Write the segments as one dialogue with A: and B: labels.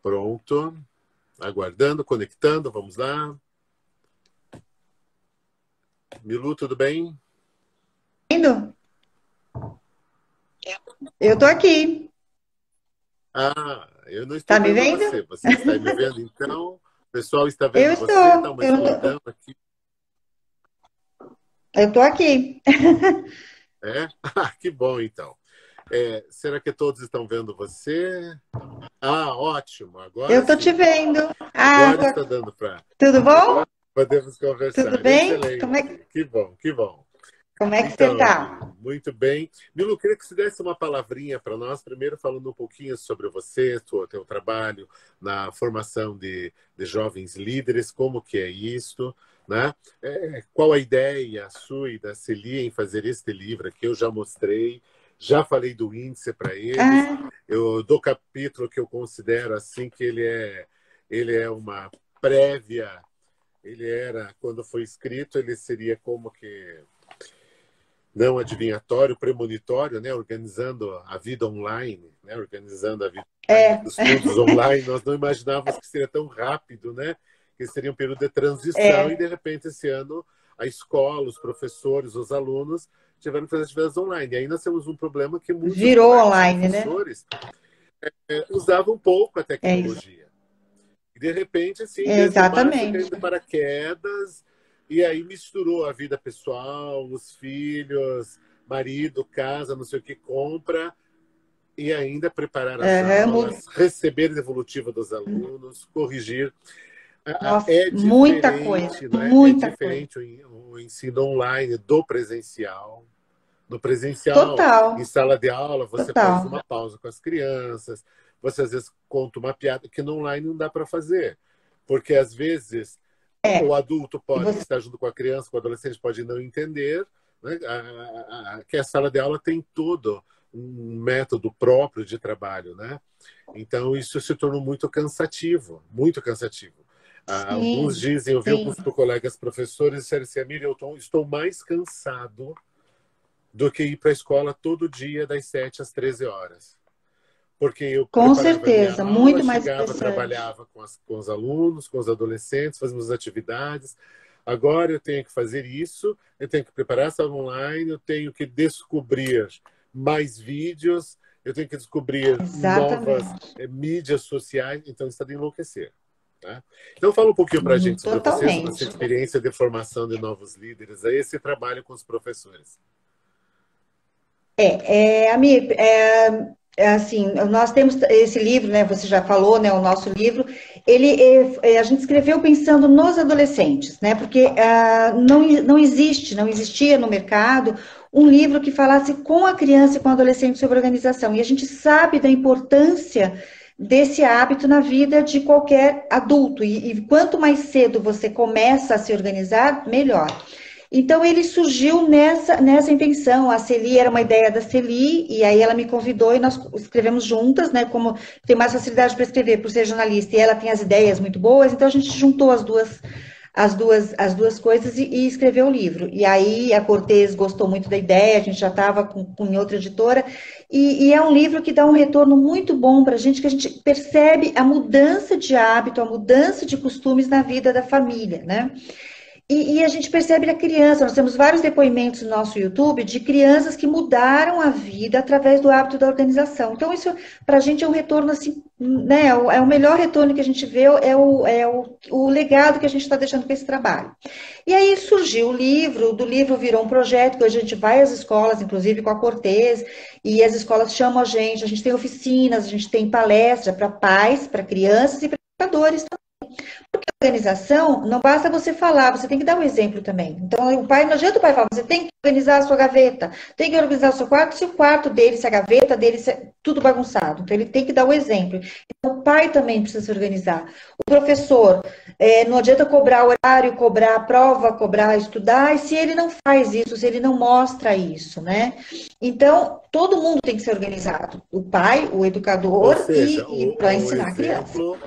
A: Pronto. Aguardando, conectando, vamos lá. Milu, tudo bem?
B: Indo? Eu tô aqui.
A: Ah, eu não estou
B: Tá me
A: vendo
B: vendo?
A: você. Você está me vendo, então? O pessoal está
B: Eu
A: vendo você? Está
B: estou.
A: uma escuridão aqui.
B: Eu tô aqui.
A: É? Ah, que bom, então. Será que todos estão vendo você? Ah, ótimo. Agora
B: Eu tô te
A: sim.
B: vendo.
A: Agora está dando para
B: Tudo bom?
A: podemos
B: Tudo
A: conversar.
B: bem?
A: Excelente. Que bom, que bom.
B: Como é que você
A: Então,
B: tá?
A: Milu, muito bem. Milu, eu queria que você desse uma palavrinha para nós, primeiro falando um pouquinho sobre você, teu trabalho na formação de jovens líderes, como que é isso, né? Qual a ideia sua e da Celia em fazer este livro aqui? Eu já mostrei, já falei do índice para eles,
B: Ah,
A: do capítulo que eu considero assim que ele é uma prévia, ele era, quando foi escrito, ele seria como que não adivinhatório, premonitório, né? Organizando a vida online, né? Organizando a vida online,
B: é,
A: estudos online. Nós não imaginávamos que seria tão rápido, né? Que seria um período de transição e,
B: é.
A: de repente, esse ano, a escola, os professores, os alunos tiveram que fazer atividades online. E aí nós temos um problema que muitos
B: Virou
A: colegas
B: online, né?
A: professores usavam pouco a
B: É isso.
A: tecnologia. E, de repente, assim,
B: É,
A: desde março, caiu
B: exatamente.
A: de paraquedas, e aí misturou a vida pessoal, os filhos, marido, casa, não sei o que, compra, e ainda preparar as
B: Aham,
A: aulas, receber a devolutiva dos alunos, corrigir.
B: nossa,
A: É
B: muita coisa,
A: diferente, não é? É
B: muita coisa.
A: diferente o ensino online do presencial. No presencial, em
B: Total,
A: sala de aula, você faz
B: total.
A: uma pausa com as crianças, você às vezes conta uma piada que no online não dá para fazer. Porque às vezes o
B: É,
A: adulto
B: e
A: pode que
B: você,
A: está junto com a criança, com o adolescente pode não entender, né? Que a sala de aula tem todo um método próprio de trabalho, né? Então isso se tornou muito cansativo, muito cansativo. Alguns
B: sim,
A: dizem, eu vi
B: sim.
A: alguns colegas professores disseram assim, Amília, estou mais cansado do que ir para a escola todo dia das 7 às 13 horas. Porque eu
B: Com
A: preparava a minha
B: certeza,
A: aula,
B: muito mais
A: chegava,
B: estressante.
A: trabalhava com os alunos, com os adolescentes, fazíamos atividades. Agora eu tenho que fazer isso, eu tenho que preparar essa aula online, eu tenho que descobrir mais vídeos, eu tenho que descobrir novas
B: Exatamente.
A: mídias sociais, então está de enlouquecer. Tá? Então fala um pouquinho para a gente sobre você, sobre essa
B: Totalmente.
A: experiência de formação de novos líderes, aí esse trabalho com os professores.
B: Amigo, assim, nós temos esse livro, né? Você já falou, né? O nosso livro, a gente escreveu pensando nos adolescentes, né? Porque não existe, não existia no mercado um livro que falasse com a criança e com o adolescente sobre organização. E a gente sabe da importância desse hábito na vida de qualquer adulto. E quanto mais cedo você começa a se organizar, melhor. Então ele surgiu nessa intenção. A Celi era uma ideia da Celi, e aí ela me convidou e nós escrevemos juntas, né? Como tem mais facilidade para escrever por ser jornalista e ela tem as ideias muito boas, então a gente juntou as duas coisas e escreveu o livro. E aí a Cortez gostou muito da ideia, a gente já estava com outra editora, e é um livro que dá um retorno muito bom para a gente, que a gente percebe a mudança de hábito, a mudança de costumes na vida da família, né? E a gente percebe na criança, nós temos vários depoimentos no nosso YouTube de crianças que mudaram a vida através do hábito da organização. Então, isso para a gente é um retorno assim, né? É o melhor retorno que a gente vê, o legado que a gente está deixando com esse trabalho. E aí surgiu o livro, do livro virou um projeto que hoje a gente vai às escolas, inclusive com a Cortez, e as escolas chamam a gente tem oficinas, a gente tem palestra para pais, para crianças e para educadores. Organização, não basta você falar, você tem que dar o exemplo também. Então, o pai, não adianta o pai falar, você tem que organizar a sua gaveta, tem que organizar o seu quarto, se o quarto dele, se a gaveta dele, se é tudo bagunçado. Então, ele tem que dar o exemplo. Então, o pai também precisa se organizar. O professor, não adianta cobrar horário, cobrar prova, cobrar estudar, e se ele não faz isso, se ele não mostra isso, né? Então, todo mundo tem que ser organizado. O pai, o
A: Ou
B: educador
A: seja,
B: e para
A: o
B: ensinar a criança.
A: exemplo,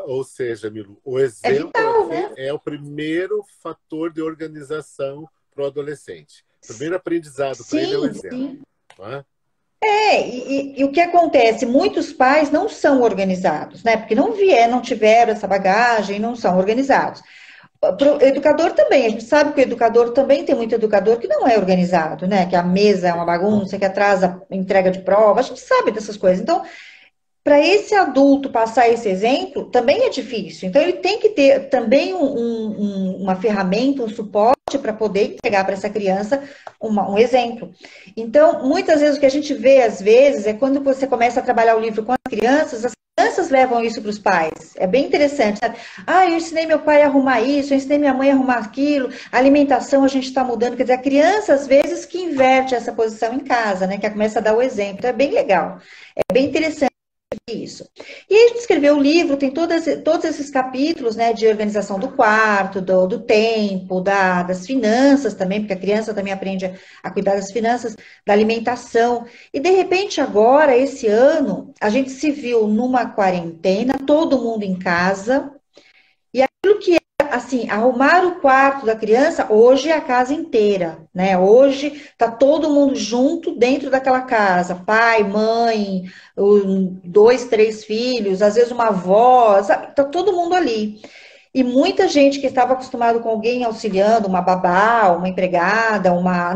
A: ou seja, Milu, o
B: É
A: exemplo
B: vital, né?
A: é o primeiro fator de organização para o adolescente. O primeiro aprendizado para ele é o
B: Sim,
A: exemplo.
B: sim.
A: Não é?
B: E o que acontece? Muitos pais não são organizados, né? Porque não tiveram essa bagagem, não são organizados. Pro educador também, a gente sabe que o educador também tem muito educador que não é organizado, né? Que a mesa é uma bagunça, que atrasa a entrega de prova, a gente sabe dessas coisas. Então, para esse adulto passar esse exemplo, também é difícil. Então, ele tem que ter também uma ferramenta, um suporte para poder entregar para essa criança um exemplo. Então, muitas vezes o que a gente vê, às vezes, é quando você começa a trabalhar o livro com as crianças levam isso para os pais. É bem interessante, sabe? Ah, eu ensinei meu pai a arrumar isso, eu ensinei minha mãe a arrumar aquilo, a alimentação a gente está mudando. Quer dizer, a criança, às vezes, que inverte essa posição em casa, né? Que começa a dar o exemplo. Então, é bem legal. É bem interessante. Isso. E aí a gente escreveu o livro, tem todos esses capítulos, né, de organização do quarto, do tempo, das finanças também, porque a criança também aprende a cuidar das finanças, da alimentação. E de repente agora, esse ano, a gente se viu numa quarentena, todo mundo em casa, e aquilo que assim, arrumar o quarto da criança, hoje é a casa inteira, né? Hoje tá todo mundo junto dentro daquela casa, pai, mãe, dois, três filhos, às vezes uma avó, sabe? Tá todo mundo ali. E muita gente que estava acostumado com alguém auxiliando, uma babá, uma empregada, uma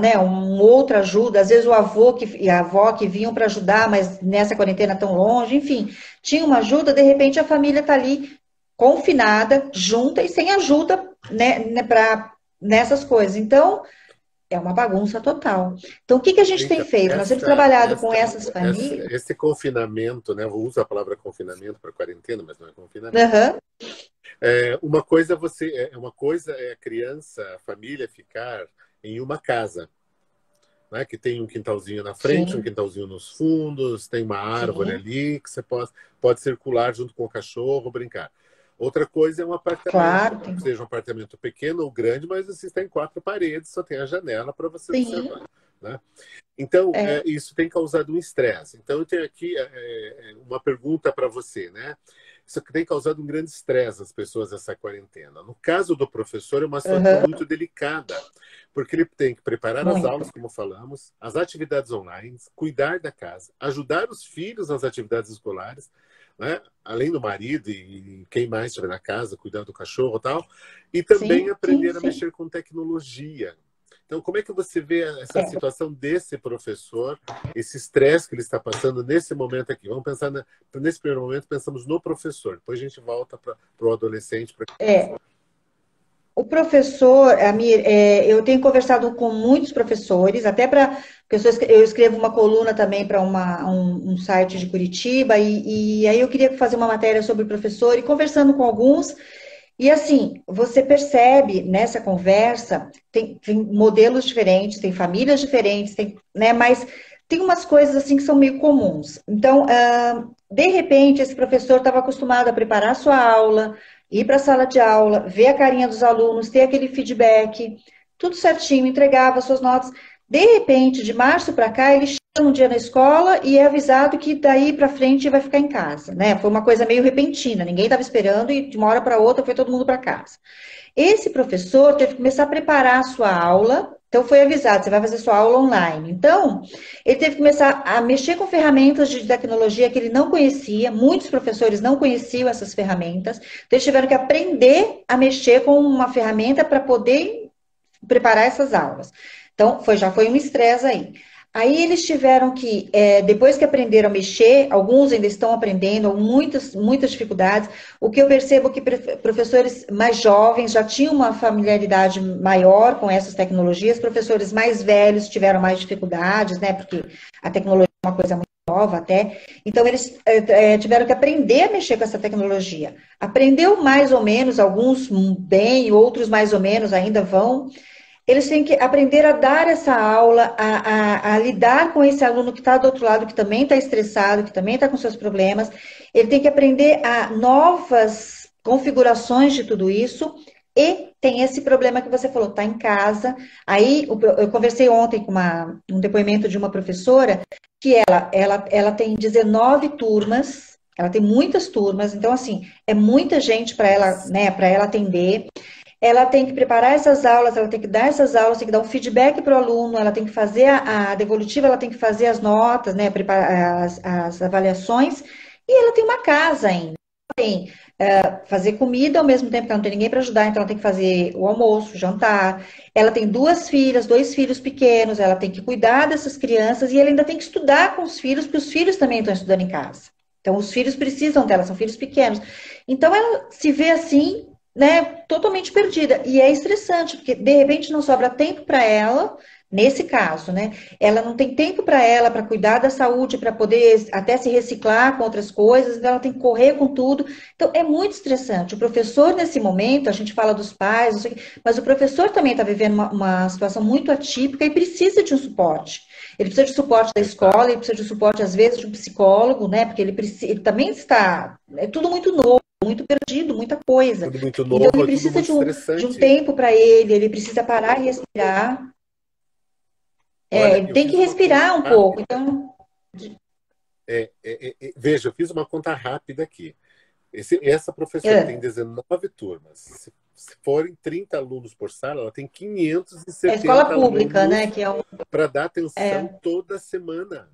B: outra ajuda, às vezes o avô e a avó que vinham para ajudar, mas nessa quarentena tão longe, enfim, tinha uma ajuda, de repente a família está ali confinada, junta e sem ajuda, né, nessas coisas. Então, é uma bagunça total. Então, o que a gente tem
A: Então,
B: feito? Nós temos trabalhado com essas famílias.
A: esse confinamento, né? Eu uso a palavra confinamento para quarentena, mas não é confinamento.
B: Uhum.
A: Uma coisa é a criança, a família ficar em uma casa, né? Que tem um quintalzinho na frente,
B: Sim.
A: um quintalzinho nos fundos, tem uma árvore
B: Sim.
A: ali que você pode circular junto com o cachorro, brincar. Outra coisa é um apartamento,
B: Claro.
A: seja um apartamento pequeno ou grande, mas você está em quatro paredes, só tem a janela para você observar, né? Então, isso tem causado um estresse. Então, eu tenho aqui uma pergunta para você, né? Isso tem causado um grande estresse às pessoas, essa quarentena. No caso do professor, é uma situação muito delicada, porque ele tem que preparar as aulas, como falamos, as atividades online, cuidar da casa, ajudar os filhos nas atividades escolares, né? Além do marido e quem mais estiver na casa, cuidar do cachorro e tal, e também aprender a mexer com tecnologia. Então, como é que você vê essa situação desse professor, esse estresse que ele está passando nesse momento aqui? Vamos pensar, nesse primeiro momento, pensamos no professor, depois a gente volta para o adolescente.
B: O professor, Amir, eu tenho conversado com muitos professores, até para. Eu escrevo uma coluna também para um site de Curitiba, e aí eu queria fazer uma matéria sobre o professor, e conversando com alguns. E assim, você percebe nessa conversa, tem modelos diferentes, tem famílias diferentes, né, mas tem umas coisas assim que são meio comuns. Então, de repente, esse professor estava acostumado a preparar a sua aula, ir para a sala de aula, ver a carinha dos alunos, ter aquele feedback, tudo certinho, entregava suas notas. De repente, de março para cá, ele chega um dia na escola e é avisado que daí para frente vai ficar em casa, né? Foi uma coisa meio repentina, ninguém estava esperando e de uma hora para outra foi todo mundo para casa. Esse professor teve que começar a preparar a sua aula, então foi avisado, você vai fazer sua aula online. Então, ele teve que começar a mexer com ferramentas de tecnologia que ele não conhecia, muitos professores não conheciam essas ferramentas, então eles tiveram que aprender a mexer com uma ferramenta para poder preparar essas aulas. Então, já foi um estresse aí. Aí eles tiveram que, depois que aprenderam a mexer, alguns ainda estão aprendendo, muitas dificuldades. O que eu percebo é que professores mais jovens já tinham uma familiaridade maior com essas tecnologias, professores mais velhos tiveram mais dificuldades, né? Porque a tecnologia é uma coisa muito nova até. Então, eles tiveram que aprender a mexer com essa tecnologia. Aprendeu mais ou menos, alguns bem, outros mais ou menos ainda vão. Eles têm que aprender a dar essa aula, a lidar com esse aluno que está do outro lado, que também está estressado, que também está com seus problemas. Ele tem que aprender a novas configurações de tudo isso. E tem esse problema que você falou, está em casa. Aí, eu conversei ontem com um depoimento de uma professora, que ela tem 19 turmas, ela tem muitas turmas, então, assim, é muita gente para ela, né, para ela atender. ela tem que preparar essas aulas, ela tem que dar essas aulas, tem que dar um feedback para o aluno, ela tem que fazer a devolutiva, ela tem que fazer as notas, né, preparar as avaliações, e ela tem uma casa ainda. Tem fazer comida ao mesmo tempo que ela não tem ninguém para ajudar, então ela tem que fazer o almoço, o jantar. Ela tem duas filhas, dois filhos pequenos, ela tem que cuidar dessas crianças e ela ainda tem que estudar com os filhos, porque os filhos também estão estudando em casa. Então, os filhos precisam dela, são filhos pequenos. Então, ela se vê assim, né, totalmente perdida. E é estressante, porque de repente não sobra tempo para ela, nesse caso, né? Ela não tem tempo para ela, para cuidar da saúde, para poder até se reciclar com outras coisas, então ela tem que correr com tudo. Então, é muito estressante. O professor, nesse momento, a gente fala dos pais, não sei o quê, mas o professor também está vivendo uma situação muito atípica e precisa de um suporte. Ele precisa de suporte da escola, ele precisa de suporte, às vezes, de um psicólogo, né? Porque ele também está. É tudo muito novo, muito perdido, muita coisa.
A: Tudo muito
B: Então,
A: novo,
B: ele
A: é tudo
B: precisa
A: muito
B: de um
A: estressante.
B: tempo para ele precisa parar e respirar.
A: Olha,
B: Ele
A: eu
B: tem que
A: fiz uma conta
B: respirar um pouco.
A: rápida.
B: Então,
A: Veja, eu fiz uma conta rápida aqui. Essa professora tem
B: é,
A: 19 turmas. Se forem 30 alunos por sala, ela tem
B: é a escola
A: 570
B: pública, né?
A: alunos
B: Que é um.
A: para dar atenção
B: É.
A: toda semana.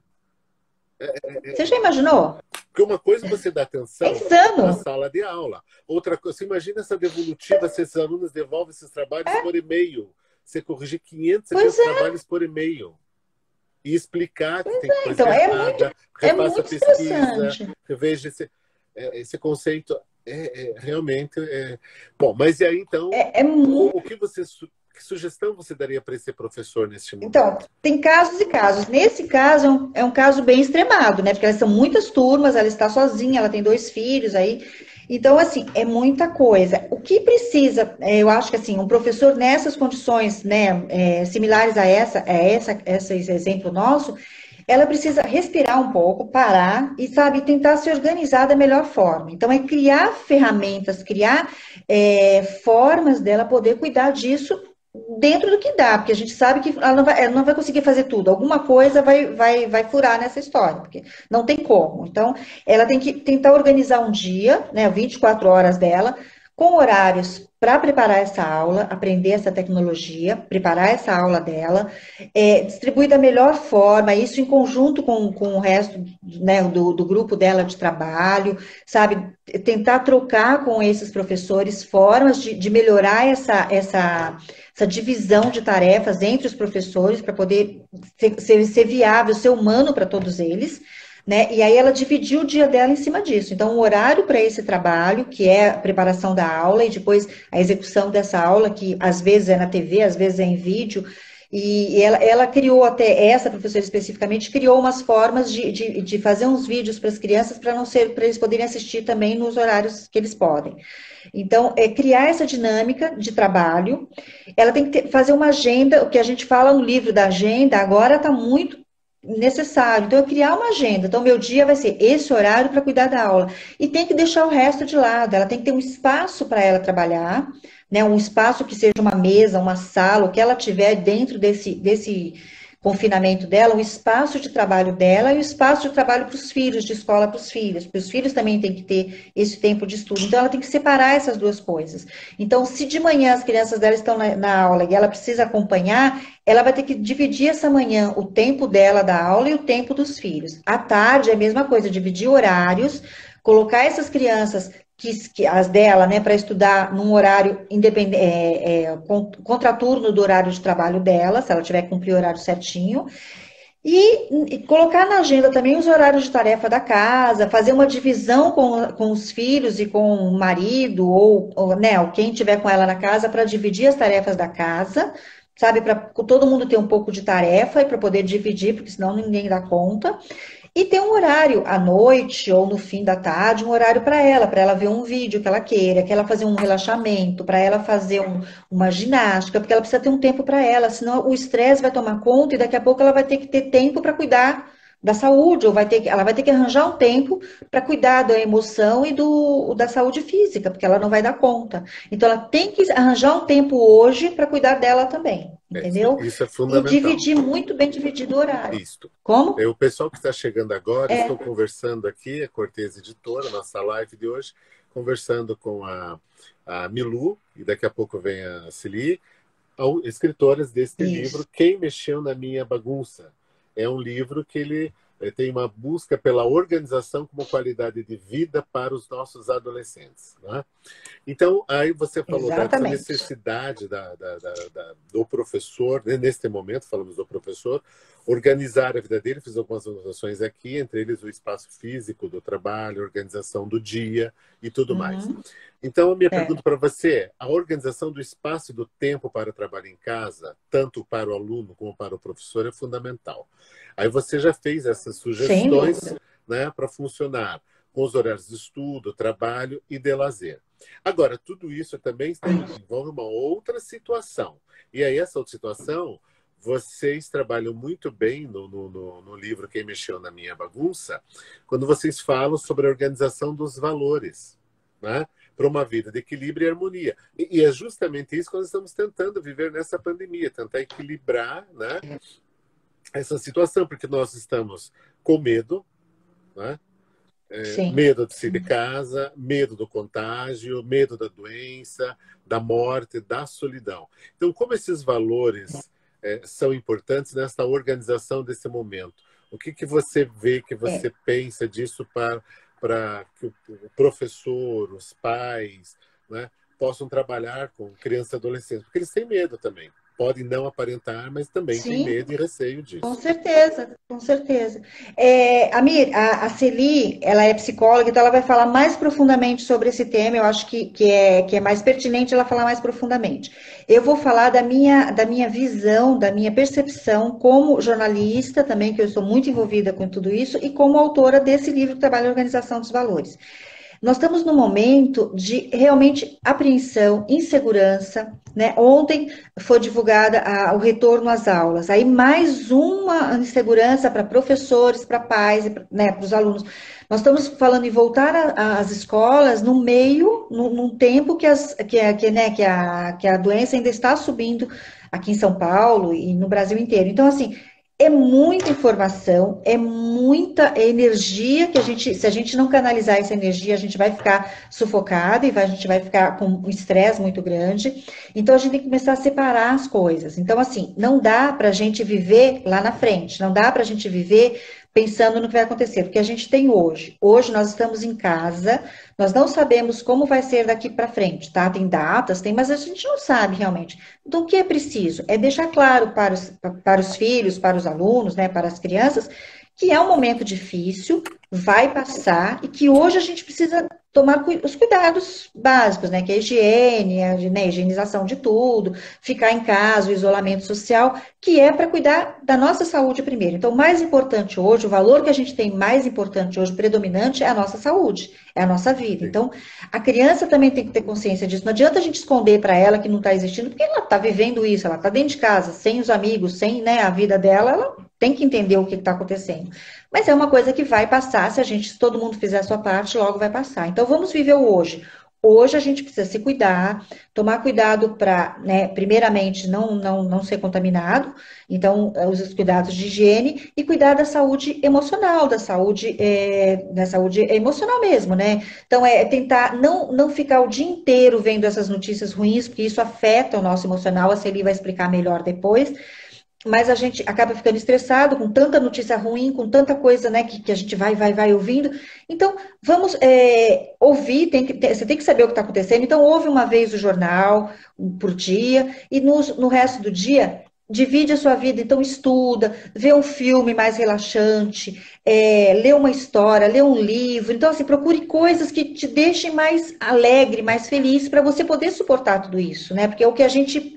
B: Você já imaginou?
A: Porque uma coisa é você dar
B: É
A: atenção na
B: insano.
A: sala de aula. Outra coisa, você imagina essa devolutiva, se esses alunos devolvem esses trabalhos por e-mail. Você corrigir 500,
B: Pois
A: 700
B: é,
A: trabalhos por e-mail. E explicar que tem coisa
B: então
A: errada,
B: é
A: refaça a
B: muito
A: pesquisa,
B: estressante.
A: reveja esse conceito. Realmente. Bom, mas e aí, então,
B: É muito.
A: o que que sugestão você daria para esse professor neste
B: Então,
A: momento?
B: tem casos e casos. Nesse caso, é um caso bem extremado, né? Porque elas são muitas turmas, ela está sozinha, ela tem dois filhos aí. Então, assim, é muita coisa. O que precisa, eu acho que assim, um professor nessas condições, né, similares esse exemplo nosso, ela precisa respirar um pouco, parar e, sabe, tentar se organizar da melhor forma. Então, é criar ferramentas, criar formas dela poder cuidar disso dentro do que dá, porque a gente sabe que ela não vai conseguir fazer tudo. Alguma coisa vai furar nessa história, porque não tem como. Então, ela tem que tentar organizar um dia, né, 24 horas dela, com horários para preparar essa aula, aprender essa tecnologia, preparar essa aula dela, distribuir da melhor forma, isso em conjunto com o resto, né, do grupo dela de trabalho, sabe? Tentar trocar com esses professores formas de melhorar essa divisão de tarefas entre os professores para poder ser viável, ser humano para todos eles, né? E aí ela dividiu o dia dela em cima disso. Então, o horário para esse trabalho, que é a preparação da aula e depois a execução dessa aula, que às vezes é na TV, às vezes é em vídeo, e ela criou até, essa professora especificamente, criou umas formas de fazer uns vídeos para as crianças para não ser, para eles poderem assistir também nos horários que eles podem. Então, é criar essa dinâmica de trabalho. Ela tem que fazer uma agenda, o que a gente fala no livro da agenda, agora está muito necessário. Então, eu criar uma agenda. Então, meu dia vai ser esse horário para cuidar da aula. E tem que deixar o resto de lado. Ela tem que ter um espaço para ela trabalhar, né? Um espaço que seja uma mesa, uma sala, o que ela tiver dentro desse confinamento dela, o espaço de trabalho dela e o espaço de trabalho para os filhos, de escola para os filhos, porque os filhos também têm que ter esse tempo de estudo. Então, ela tem que separar essas duas coisas. Então, se de manhã as crianças dela estão na aula e ela precisa acompanhar, ela vai ter que dividir essa manhã o tempo dela da aula e o tempo dos filhos. À tarde é a mesma coisa, dividir horários, colocar essas crianças que as dela, né, para estudar num horário independente, contraturno do horário de trabalho dela, se ela tiver que cumprir o horário certinho, e colocar na agenda também os horários de tarefa da casa, fazer uma divisão com os filhos e com o marido, ou né, ou quem tiver com ela na casa, para dividir as tarefas da casa, sabe, para todo mundo ter um pouco de tarefa e para poder dividir, porque senão ninguém dá conta. E ter um horário à noite ou no fim da tarde, um horário para ela ver um vídeo que ela queira, que ela fazer um relaxamento, para ela fazer uma ginástica, porque ela precisa ter um tempo para ela, senão o estresse vai tomar conta e daqui a pouco ela vai ter que ter tempo para cuidar da saúde, ou ela vai ter que arranjar um tempo para cuidar da emoção e da saúde física, porque ela não vai dar conta. Então ela tem que arranjar um tempo hoje para cuidar dela também, entendeu?
A: Isso é
B: E
A: fundamental.
B: dividir muito bem dividido o horário.
A: Isto.
B: Como?
A: O pessoal que está chegando agora, estou conversando aqui, a Cortez Editora, nossa live de hoje, conversando com a Milu, e daqui a pouco vem a Celi, escritoras deste
B: Isso.
A: livro, Quem Mexeu na Minha Bagunça. É um livro que ele tem uma busca pela organização como qualidade de vida para os nossos adolescentes, né? Então, aí você falou dessa
B: Exatamente.
A: necessidade do professor, né? Neste momento, falamos do professor, organizar a vida dele, fiz algumas anotações aqui, entre eles o espaço físico do trabalho, organização do dia e tudo mais.
B: Uhum.
A: Então, a minha
B: É,
A: pergunta para você é: a organização do espaço e do tempo para o trabalho em casa, tanto para o aluno como para o professor, é fundamental. Aí você já fez essas
B: sem
A: sugestões,
B: dúvida.
A: né, para funcionar com os horários de estudo, trabalho e de lazer. Agora, tudo isso também envolve uma outra situação. E aí, essa outra situação, vocês trabalham muito bem no livro Quem Mexeu na Minha Bagunça, quando vocês falam sobre a organização dos valores, né? Para uma vida de equilíbrio e harmonia. E é justamente isso que nós estamos tentando viver nessa pandemia, tentar equilibrar, né, essa situação, porque nós estamos com medo, né?
B: Sim.
A: Medo de sair de casa, medo do contágio, medo da doença, da morte, da solidão. Então, como esses valores são importantes nessa organização desse momento? O que você vê, que
B: É.
A: você pensa disso para que o professor, os pais, né, possam trabalhar com crianças e adolescentes? Porque eles têm medo também. Podem não aparentar, mas também têm
B: Sim,
A: medo e receio
B: com
A: disso.
B: certeza, com certeza. Amir, a Celi, ela é psicóloga, então ela vai falar mais profundamente sobre esse tema, eu acho que é mais pertinente ela falar mais profundamente. Eu vou falar da minha visão, da minha percepção como jornalista também, que eu sou muito envolvida com tudo isso, e como autora desse livro que trabalha a organização dos valores. Nós estamos num momento de realmente apreensão, insegurança, né? Ontem foi divulgada o retorno às aulas. Aí mais uma insegurança para professores, para pais, né, para os alunos. Nós estamos falando em voltar às escolas no meio, num tempo que a doença ainda está subindo aqui em São Paulo e no Brasil inteiro. Então, assim, é muita informação, é muita energia que se a gente não canalizar essa energia, a gente vai ficar sufocado e a gente vai ficar com um estresse muito grande. Então a gente tem que começar a separar as coisas. Então, assim, não dá para a gente viver lá na frente, não dá para a gente viver pensando no que vai acontecer, porque a gente tem hoje. Hoje nós estamos em casa, nós não sabemos como vai ser daqui para frente, tá? Tem datas, mas a gente não sabe realmente. Então, o que é preciso? É deixar claro para os filhos, para os alunos, né, para as crianças, que é um momento difícil, vai passar, e que hoje a gente precisa tomar os cuidados básicos, né, que é a higiene, né, higienização de tudo, ficar em casa, o isolamento social, que é para cuidar da nossa saúde primeiro. Então, o mais importante hoje, o valor que a gente tem mais importante hoje, predominante, é a nossa saúde, é a nossa vida.
A: Sim.
B: Então, a criança também tem que ter consciência disso. Não adianta a gente esconder para ela que não está existindo, porque ela está vivendo isso, ela está dentro de casa, sem os amigos, sem, né, a vida dela, ela tem que entender o que está acontecendo. Mas é uma coisa que vai passar, se todo mundo fizer a sua parte, logo vai passar. Então vamos viver o hoje. Hoje a gente precisa se cuidar, tomar cuidado para, né, primeiramente, não ser contaminado, então, os cuidados de higiene e cuidar da saúde emocional, da saúde emocional mesmo, né? Então, tentar não ficar o dia inteiro vendo essas notícias ruins, porque isso afeta o nosso emocional, a Celi vai explicar melhor depois, mas a gente acaba ficando estressado com tanta notícia ruim, com tanta coisa, né, que a gente vai ouvindo. Então, vamos ouvir, você tem que saber o que está acontecendo. Então, ouve uma vez o jornal por dia e no resto do dia divide a sua vida. Então, estuda, vê um filme mais relaxante, lê uma história, lê um livro. Então, assim, procure coisas que te deixem mais alegre, mais feliz, para você poder suportar tudo isso, né? Porque é o que a gente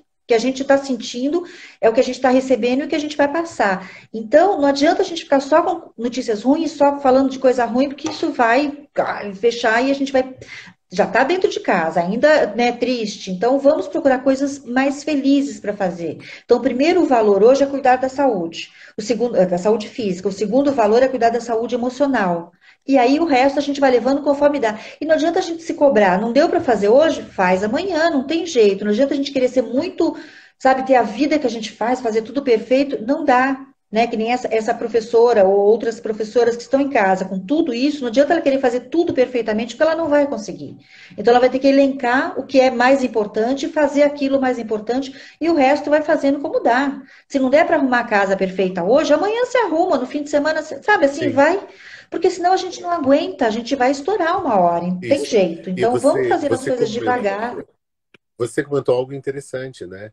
B: está sentindo, é o que a gente está recebendo e o que a gente vai passar. Então, não adianta a gente ficar só com notícias ruins, só falando de coisa ruim, porque isso vai fechar e a gente já está dentro de casa, ainda, né, triste. Então, vamos procurar coisas mais felizes para fazer. Então, o primeiro valor hoje é cuidar da saúde. O segundo, da saúde física. O segundo valor é cuidar da saúde emocional. E aí o resto a gente vai levando conforme dá. E não adianta a gente se cobrar. Não deu para fazer hoje? Faz amanhã, não tem jeito. Não adianta a gente querer ser muito, sabe, ter a vida que a gente faz, fazer tudo perfeito. Não dá. né? Que nem essa professora ou outras professoras que estão em casa com tudo isso, não adianta ela querer fazer tudo perfeitamente, porque ela não vai conseguir. Então, ela vai ter que elencar o que é mais importante, fazer aquilo mais importante, e o resto vai fazendo como dá. Se não der para arrumar a casa perfeita hoje, amanhã se arruma, no fim de semana, sabe assim,
A: Sim,
B: vai. Porque senão a gente não aguenta, a gente vai estourar uma hora, não tem
A: isso.
B: jeito.
A: E
B: Então, vamos fazer as coisas devagar.
A: você comentou algo interessante, né?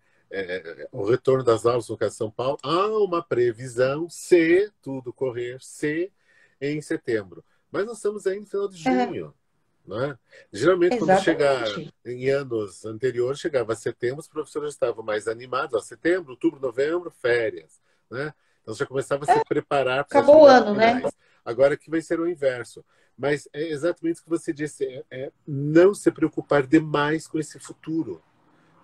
A: O retorno das aulas no caso de São Paulo, há uma previsão, se tudo correr, se em setembro. Mas nós estamos aí no final de
B: É,
A: junho, não é? Geralmente, quando chega
B: exatamente.
A: em anos anteriores, chegava setembro, os professores estavam mais animados. Ó, setembro, outubro, novembro, férias, né? Então já começava a se preparar para as
B: Acabou o
A: atividades
B: ano, né?
A: finais. Agora que vai ser o inverso. Mas é exatamente o que você disse, não se preocupar demais com esse futuro.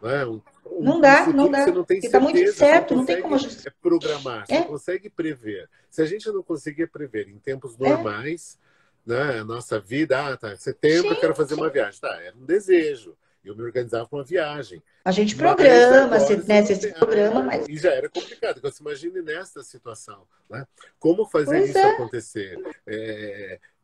A: Não é? Um
B: Não
A: futuro que você
B: dá.
A: não tem
B: Porque está muito
A: certeza, você não
B: incerto, não tem como a
A: consegue
B: gente.
A: programar, você não
B: É,
A: consegue prever. Se a gente não conseguir prever em tempos
B: é.
A: normais, né, a nossa vida, tá, setembro eu
B: Sim,
A: quero fazer uma
B: sim.
A: viagem. Tá, era um desejo. Eu me organizava com uma viagem.
B: A gente
A: Mas
B: programa,
A: agora você
B: né?
A: não
B: Você se
A: tem.
B: programa, mas.
A: E já era complicado. Então, você imagine nesta situação. Né? Como fazer
B: Pois
A: isso
B: é,
A: acontecer?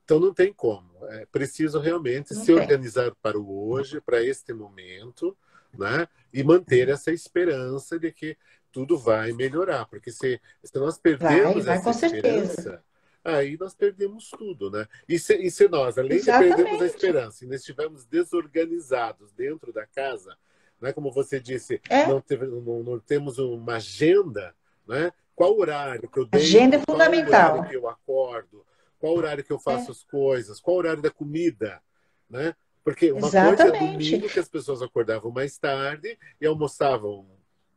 A: Então, não tem como. É preciso realmente
B: não
A: se
B: tem.
A: organizar para o hoje, para este momento, né? E manter essa esperança de que tudo vai melhorar. Porque se nós perdemos
B: Vai
A: essa
B: com certeza.
A: esperança, aí nós perdemos tudo. Né? E se nós, além de perdermos a
B: Exatamente.
A: esperança, ainda estivermos desorganizados dentro da casa, né? Como você disse,
B: É,
A: não temos uma agenda, né? Qual horário que eu
B: agenda é
A: deito, qual horário
B: fundamental.
A: que eu acordo, qual horário que eu faço
B: É,
A: as coisas, qual horário da comida, né? Porque uma coisa é
B: exatamente.
A: domingo que as pessoas acordavam mais tarde e almoçavam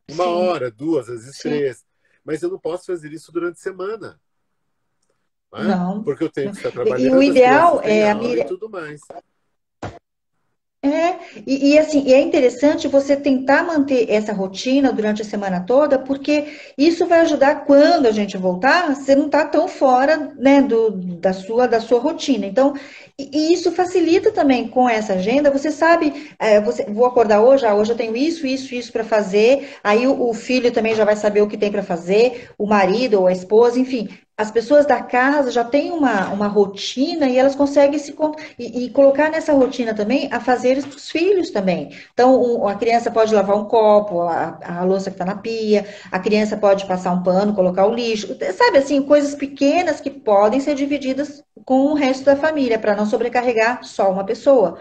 A: uma
B: Sim,
A: hora, duas, às vezes
B: sim.
A: três. Mas eu não posso fazer isso durante a semana, né?
B: Não.
A: Porque eu tenho
B: Não.
A: que estar
B: E o
A: trabalhando, as crianças
B: ideal
A: têm
B: é, a
A: aula e
B: Miriam,
A: tudo mais.
B: assim, e é interessante você tentar manter essa rotina durante a semana toda, porque isso vai ajudar quando a gente voltar, você não está tão fora, né, da sua rotina. Então, e isso facilita também com essa agenda. Você sabe, vou acordar hoje, hoje eu tenho isso para fazer. Aí o filho também já vai saber o que tem para fazer, o marido ou a esposa, enfim. As pessoas da casa já têm uma rotina e elas conseguem e colocar nessa rotina também a fazeres para os filhos também. Então, a criança pode lavar um copo, a louça que está na pia, a criança pode passar um pano, colocar o lixo, sabe assim, coisas pequenas que podem ser divididas com o resto da família, para não sobrecarregar só uma pessoa.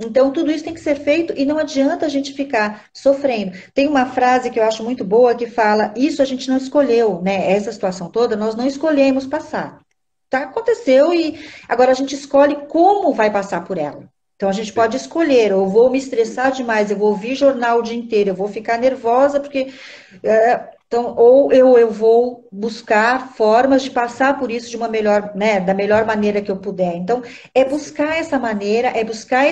B: Então, tudo isso tem que ser feito e não adianta a gente ficar sofrendo. Tem uma frase que eu acho muito boa que fala: Isso a gente não escolheu, né? Essa situação toda nós não escolhemos passar. Tá, aconteceu e agora a gente escolhe como vai passar por ela. Então a gente
A: Sim.
B: pode escolher, eu vou me estressar demais, eu vou ouvir jornal o dia inteiro, eu vou ficar nervosa porque então, ou eu vou buscar formas de passar por isso de uma melhor, né, da melhor maneira que eu puder. Então, é buscar essa maneira, é buscar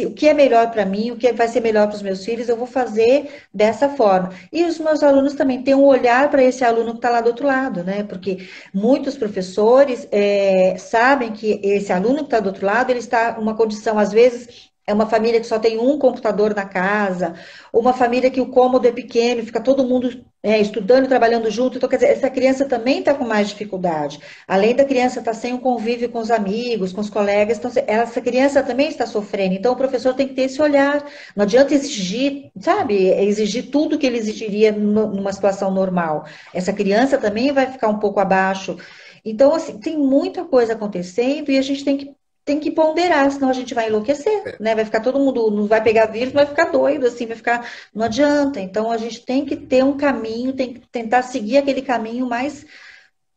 B: o que é melhor para mim, o que vai ser melhor para os meus filhos, eu vou fazer dessa forma. E os meus alunos também têm um olhar para esse aluno que está lá do outro lado, né? Porque muitos professores sabem que esse aluno que está do outro lado, ele está numa condição, às vezes, é uma família que só tem um computador na casa, ou uma família que o cômodo é pequeno, fica todo mundo estudando e trabalhando junto. Então, quer dizer, essa criança também está com mais dificuldade. Além da criança estar sem o convívio com os amigos, com os colegas, então essa criança também está sofrendo. Então, o professor tem que ter esse olhar. Não adianta exigir, sabe, exigir tudo que ele exigiria numa situação normal. Essa criança também vai ficar um pouco abaixo. Então, assim, tem muita coisa acontecendo e a gente tem que ponderar, senão a gente vai enlouquecer,
A: É.
B: né? Vai ficar todo mundo, não vai pegar vírus, vai ficar doido, assim, vai ficar, não adianta. Então a gente tem que ter um caminho, tem que tentar seguir aquele caminho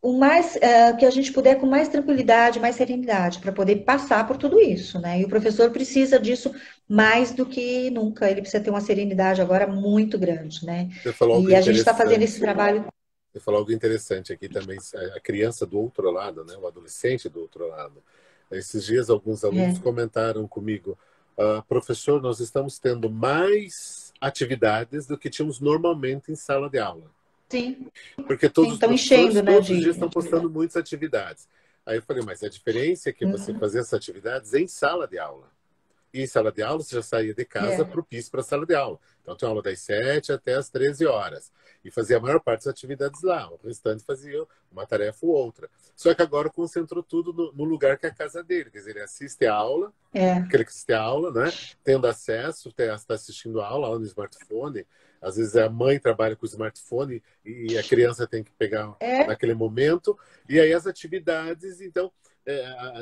B: o mais que a gente puder com mais tranquilidade, mais serenidade, para poder passar por tudo isso, né? E o professor precisa disso mais do que nunca. Ele precisa ter uma serenidade agora muito grande, né?
A: Você falou algo
B: E a gente está fazendo esse
A: interessante.
B: trabalho.
A: Você falou algo interessante aqui também, a criança do outro lado, né? O adolescente do outro lado. Esses dias, alguns alunos
B: É,
A: comentaram comigo, professor, nós estamos tendo mais atividades do que tínhamos normalmente em sala de aula.
B: sim,
A: Porque
B: sim,
A: todos os
B: estão
A: professores,
B: enchendo, né,
A: todos os
B: de
A: dias estão postando muitas atividades. Aí eu falei, mas a diferença é que você
B: Uhum.
A: fazia essas atividades em sala de aula. E em sala de aula, você já saía de casa propício para a sala de aula. Então, tinha aula das 7 até as 13 horas. E fazia a maior parte das atividades lá. O restante fazia uma tarefa ou outra. Só que agora concentrou tudo no lugar que é a casa dele. Quer dizer, ele assiste a aula, aquele que assiste a aula, né? Tendo acesso, está assistindo a aula no smartphone. Às vezes a mãe trabalha com o smartphone e a criança tem que pegar naquele momento. E aí as atividades, então...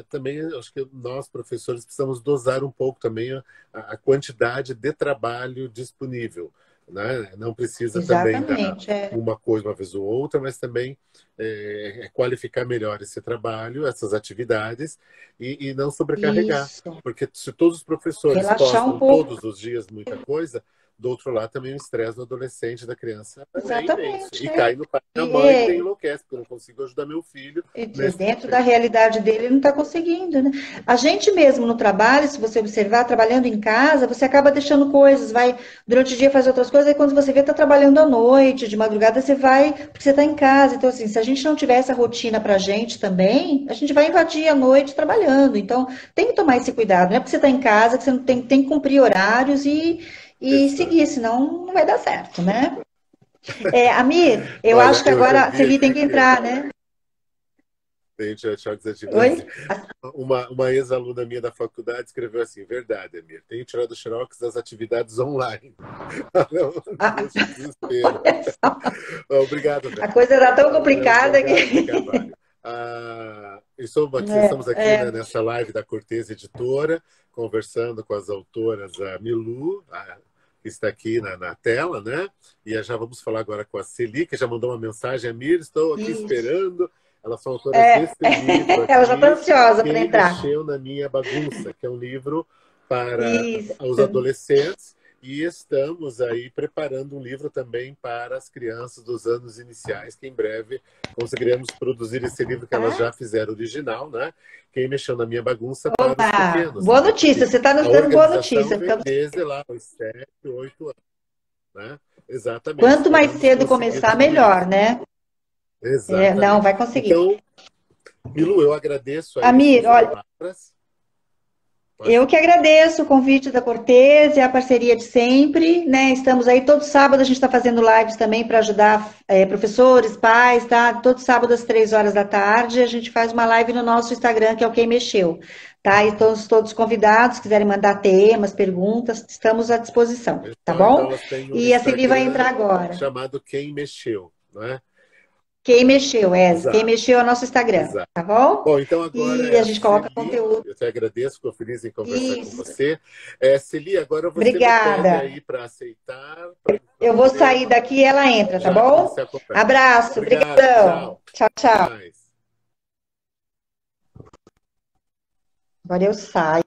A: também acho que nós, professores, precisamos dosar um pouco também a quantidade de trabalho disponível. Né? Não precisa também dar uma coisa uma vez ou outra, mas também qualificar melhor esse trabalho, essas atividades, e não sobrecarregar. Porque se todos os professores postam todos os dias muita coisa, do outro lado também o estresse do adolescente, da criança é imenso. E cai no pai da mãe que enlouquece, porque eu não consigo ajudar meu filho.
B: Dentro da realidade dele, ele não está conseguindo, né? A gente mesmo no trabalho, se você observar, trabalhando em casa, você acaba deixando coisas, vai durante o dia fazer outras coisas, e quando você vê, está trabalhando à noite, de madrugada, você vai, porque você está em casa. Então, assim, se a gente não tiver essa rotina para a gente também, a gente vai invadir a noite trabalhando. Então, tem que tomar esse cuidado. Não é porque você está em casa que você não tem que cumprir horários e seguir, senão não vai dar certo, né? Amir, eu acho que agora a Celi tem que entrar, né?
A: Oi? Uma ex-aluna minha da faculdade escreveu assim: verdade, Amir, tenho tirado xerox das atividades online. Desespero. Obrigado, Vera.
B: A coisa está tão complicada que...
A: Estamos aqui né, nessa live da Cortez Editora, conversando com as autoras, a Milu, que está aqui na tela, né? E já vamos falar agora com a Celi, que já mandou uma mensagem: Amir, estou aqui esperando. Elas são autoras desse livro aqui,
B: ela já está ansiosa para
A: Quem
B: entrar.
A: Mexeu na Minha Bagunça, que é um livro para os adolescentes. E estamos aí preparando um livro também para as crianças dos anos iniciais, que em breve conseguiremos produzir esse livro que elas já fizeram original, né? Quem Mexeu na Minha Bagunça para os pequenos.
B: Boa notícia, você está nos dando boa notícia.
A: Desde lá, os 7, 8 anos. Né? Exatamente.
B: Quanto mais cedo começar, melhor, né?
A: Exatamente.
B: Não, vai conseguir.
A: Então, Milu, eu agradeço aí
B: Amir, olha, eu que agradeço o convite da Cortez e a parceria de sempre, né? Estamos aí todo sábado, a gente está fazendo lives também para ajudar professores, pais, tá? Todo sábado às 3 horas da tarde, a gente faz uma live no nosso Instagram, que é o Quem Mexeu, tá? E todos convidados, quiserem mandar temas, perguntas, estamos à disposição, tá bom?
A: Então,
B: e a Celi vai entrar agora.
A: Chamado Quem Mexeu, não é?
B: Quem Mexeu, Quem Mexeu é o nosso Instagram, tá bom?
A: Bom, então agora
B: e a gente coloca conteúdo.
A: Eu te agradeço, estou feliz em conversar com você. Celi, agora você
B: Obrigada.
A: me pede aí para aceitar.
B: Eu vou sair daqui e ela entra, tá bom? Abraço, obrigadão. Tchau, tchau. Agora eu saio.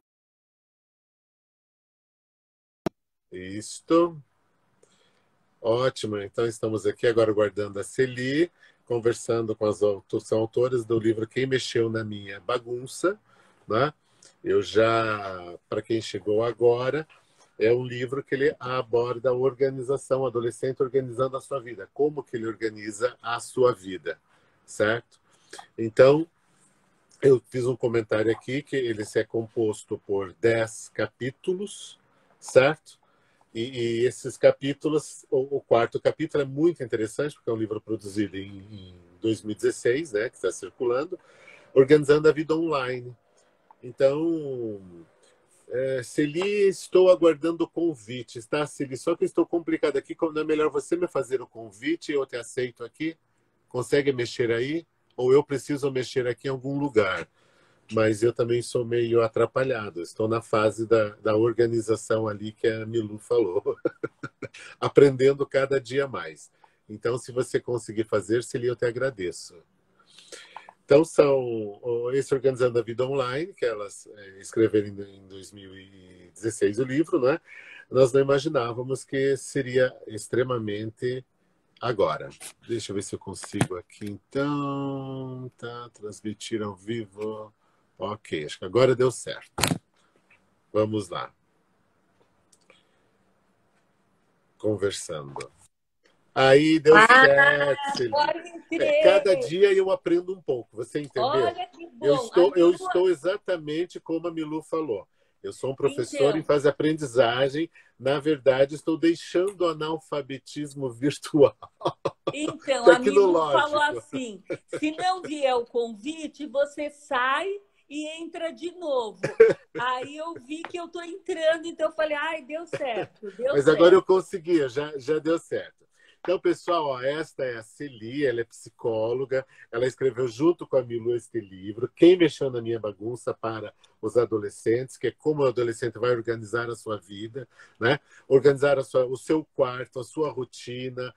A: Isto. Ótimo, então estamos aqui agora guardando a Celi, conversando com são autoras do livro Quem Mexeu na Minha Bagunça, né? Eu já, para quem chegou agora, é um livro que ele aborda a organização, o adolescente organizando a sua vida, como que ele organiza a sua vida, certo? Então, eu fiz um comentário aqui que ele é composto por 10 capítulos, certo? E esses capítulos, o quarto capítulo é muito interessante, porque é um livro produzido em 2016, né, que está circulando, organizando a vida online. Então, Celi, estou aguardando o convite, tá, Celi? Só que estou complicado aqui, não é melhor você me fazer o convite e eu te aceito aqui? Consegue mexer aí? Ou eu preciso mexer aqui em algum lugar? Mas eu também sou meio atrapalhado. Estou na fase da organização ali que a Milu falou. Aprendendo cada dia mais. Então, se você conseguir fazer, Celi, eu te agradeço. Então, são esse Organizando a Vida Online, que elas escreveram em 2016 o livro, né? Nós não imaginávamos que seria extremamente agora. Deixa eu ver se eu consigo aqui, então. Tá, transmitir ao vivo. Ok, acho que agora deu certo. Vamos lá. Conversando. Aí deu certo. Cada dia eu aprendo um pouco, você entendeu?
C: Olha que bom.
A: Eu estou exatamente como a Milu falou. Eu sou um professor em
C: Então,
A: fase de aprendizagem. Na verdade, estou deixando o analfabetismo virtual,
C: então, a Milu falou
A: tecnológico.
C: assim: se não vier o convite, você sai e entra de novo. Aí eu vi que eu estou entrando, então eu falei, ai, deu certo, deu
A: Mas agora eu
C: certo.
A: consegui, já deu certo. Então, pessoal, ó, esta é a Celi, ela é psicóloga, ela escreveu junto com a Milu este livro, Quem Mexeu na Minha Bagunça para os Adolescentes, que é como o adolescente vai organizar a sua vida, né? Organizar o seu quarto, a sua rotina,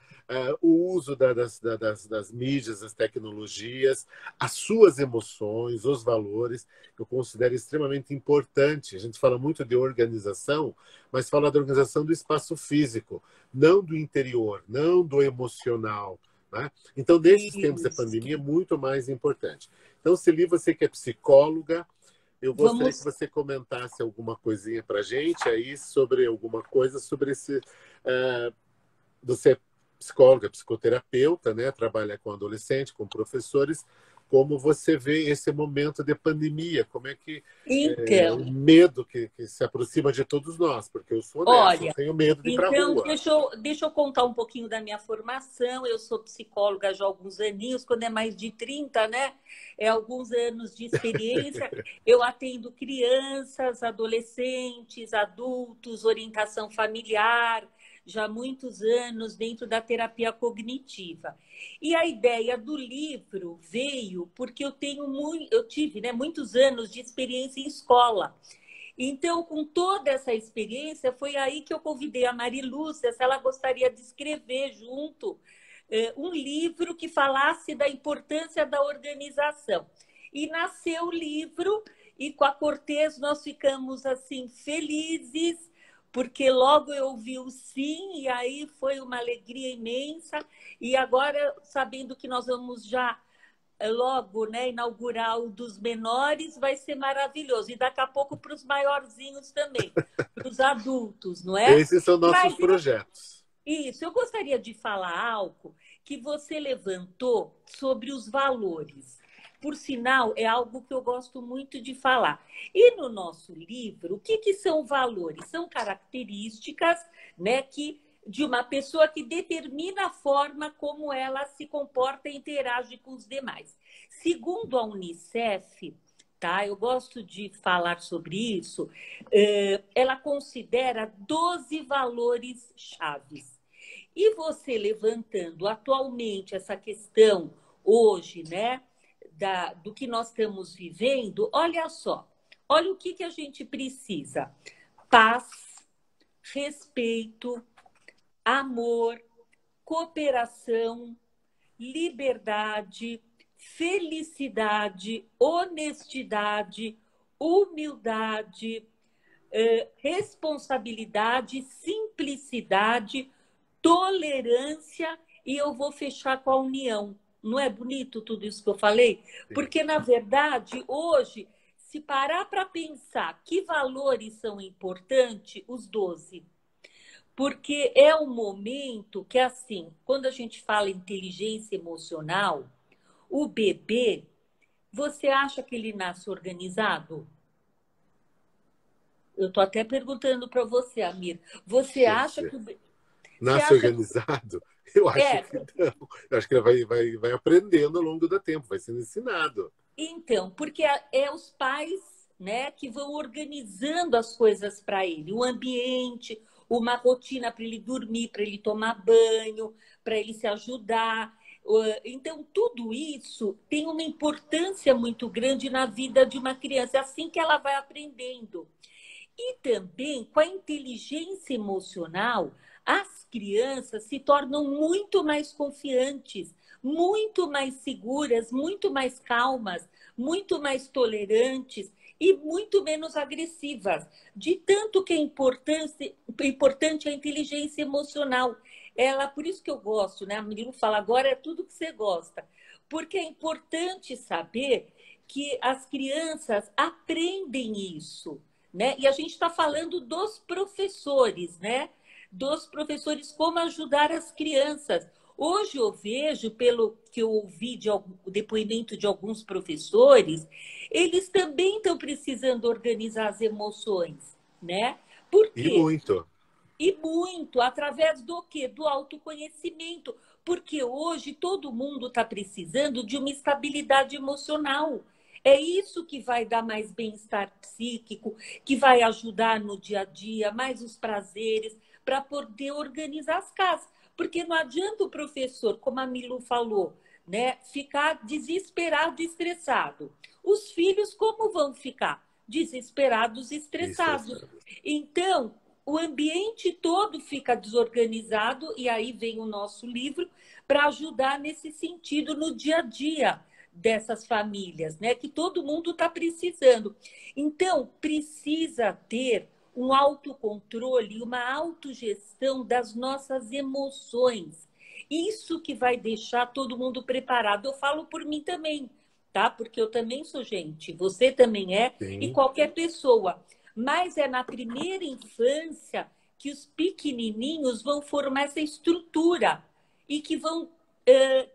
A: o uso das mídias, das tecnologias, as suas emoções, os valores, que eu considero extremamente importante. A gente fala muito de organização, mas fala da organização do espaço físico, não do interior, não do emocional. Né? Então, nesses tempos de
C: Isso.
A: pandemia, é muito mais importante. Então, Celi, você que é psicóloga, eu gostaria que
C: Vamos.
A: você comentasse alguma coisinha para a gente aí sobre alguma coisa sobre esse. Você é psicóloga, psicoterapeuta, né? Trabalha com adolescente, com professores. Como você vê esse momento de pandemia? Como é que o
C: Então,
A: medo que se aproxima de todos nós? Porque eu sou honesto, eu
C: olha,
A: tenho medo de ir para a
C: então
A: rua.
C: deixa eu contar um pouquinho da minha formação. Eu sou psicóloga já há alguns aninhos, quando é mais de 30, né? É alguns anos de experiência. Eu atendo crianças, adolescentes, adultos, orientação familiar, já há muitos anos dentro da terapia cognitiva. E a ideia do livro veio porque eu tive, né, muitos anos de experiência em escola. Então, com toda essa experiência, foi aí que eu convidei a Marilúcia se ela gostaria de escrever junto um livro que falasse da importância da organização. E nasceu o livro, e com a Cortez nós ficamos assim felizes, porque logo eu ouvi o sim, e aí foi uma alegria imensa. E agora, sabendo que nós vamos já logo, né, inaugurar o dos menores, vai ser maravilhoso. E daqui a pouco para os maiorzinhos também, para os adultos, não é?
A: Esses são nossos
C: Mas
A: projetos.
C: eu gostaria de falar algo que você levantou sobre os valores. Por sinal, é algo que eu gosto muito de falar. E no nosso livro, o que são valores? São características, né, de uma pessoa que determina a forma como ela se comporta e interage com os demais. Segundo a Unicef, tá? Eu gosto de falar sobre isso. Ela considera 12 valores chaves. E você levantando atualmente essa questão hoje, né, do que nós estamos vivendo, olha só, olha o que a gente precisa: paz, respeito, amor, cooperação, liberdade, felicidade, honestidade, humildade, responsabilidade, simplicidade, tolerância, e eu vou fechar com a união. Não é bonito tudo isso que eu falei?
A: Sim.
C: Porque, na verdade, hoje, se parar para pensar que valores são importantes, os 12. Porque é um momento que, assim, quando a gente fala inteligência emocional, o bebê, você acha que ele nasce organizado? Eu estou até perguntando para você, Amir. Você
A: Quer
C: acha
A: dizer,
C: que você
A: nasce
C: acha que
A: organizado? Eu acho
C: é?
A: que não. Eu acho que ele vai aprendendo ao longo do tempo, vai sendo ensinado.
C: Então, porque é os pais, né, que vão organizando as coisas para ele, o ambiente, uma rotina para ele dormir, para ele tomar banho, para ele se ajudar. Então, tudo isso tem uma importância muito grande na vida de uma criança, é assim que ela vai aprendendo. E também, com a inteligência emocional, as crianças se tornam muito mais confiantes, muito mais seguras, muito mais calmas, muito mais tolerantes e muito menos agressivas. De tanto que é importante a inteligência emocional. Por isso que eu gosto, né? A Miriam fala, agora é tudo que você gosta. Porque é importante saber que as crianças aprendem isso, né? E a gente está falando dos professores, né? Dos professores, como ajudar as crianças. Hoje eu vejo, pelo que eu ouvi o depoimento de alguns professores, eles também estão precisando precisando organizar as emoções, né? Por
A: E
C: quê?
A: muito.
C: E muito, através do quê? Do autoconhecimento. Porque hoje todo mundo está precisando de uma estabilidade emocional. É isso que vai dar mais bem-estar psíquico, que vai ajudar no dia a dia, mais os prazeres, para poder organizar as casas. Porque não adianta o professor, como a Milu falou, né, ficar desesperado e estressado. Os filhos como vão ficar? Desesperados e estressados.
A: Estressado.
C: Então, o ambiente todo fica desorganizado e aí vem o nosso livro para ajudar nesse sentido no dia a dia dessas famílias, né? Que todo mundo está precisando. Então, precisa ter um autocontrole, uma autogestão das nossas emoções. Isso que vai deixar todo mundo preparado. Eu falo por mim também, tá? Porque eu também sou gente, você também é, e
A: Sim.
C: qualquer pessoa. Mas é na primeira infância que os pequenininhos vão formar essa estrutura e que vão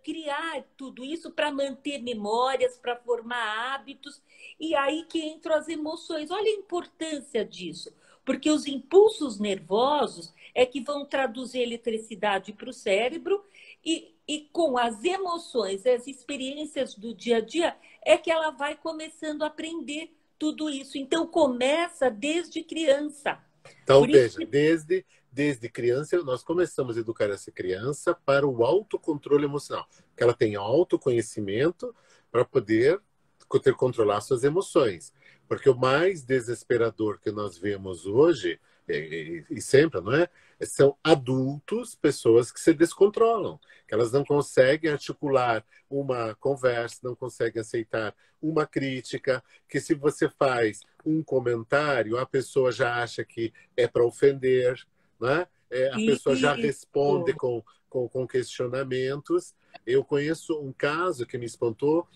C: criar tudo isso para manter memórias, para formar hábitos, e aí que entram as emoções. Olha a importância disso, porque os impulsos nervosos é que vão traduzir eletricidade para o cérebro e com as emoções, as experiências do dia a dia, é que ela vai começando a aprender tudo isso. Então, começa desde criança.
A: Então,
C: Por isso
A: veja,
C: que
A: desde criança, nós começamos a educar essa criança para o autocontrole emocional, que ela tenha autoconhecimento para poder controlar suas emoções. Porque o mais desesperador que nós vemos hoje, e sempre, não é? São adultos, pessoas que se descontrolam, que elas não conseguem articular uma conversa, não conseguem aceitar uma crítica, que se você faz um comentário, a pessoa já acha que é para ofender, né? A pessoa já responde
C: isso.
A: com questionamentos. Eu conheço um caso que me espantou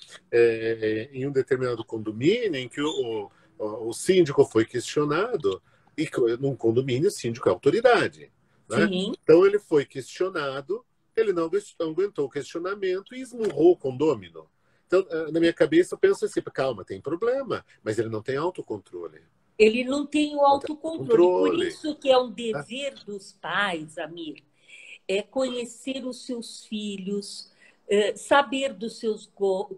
A: em um determinado condomínio em que o síndico foi questionado, e num condomínio o síndico é autoridade, né?
C: Sim.
A: Então ele foi questionado, ele não aguentou o questionamento e esmurrou o condômino. Então, na minha cabeça, eu penso assim, calma, tem problema, mas ele não tem autocontrole.
C: Ele não tem o
A: Não tem
C: autocontrole. Por
A: autocontrole.
C: isso que é um
A: Tá?
C: dever dos pais, Amir, é conhecer os seus filhos, saber dos seus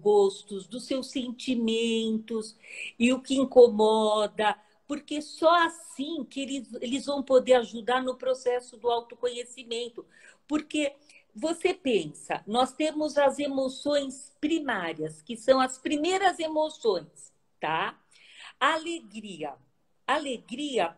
C: gostos, dos seus sentimentos e o que incomoda, porque só assim que eles vão poder ajudar no processo do autoconhecimento. Porque você pensa, nós temos as emoções primárias, que são as primeiras emoções, tá? Alegria. Alegria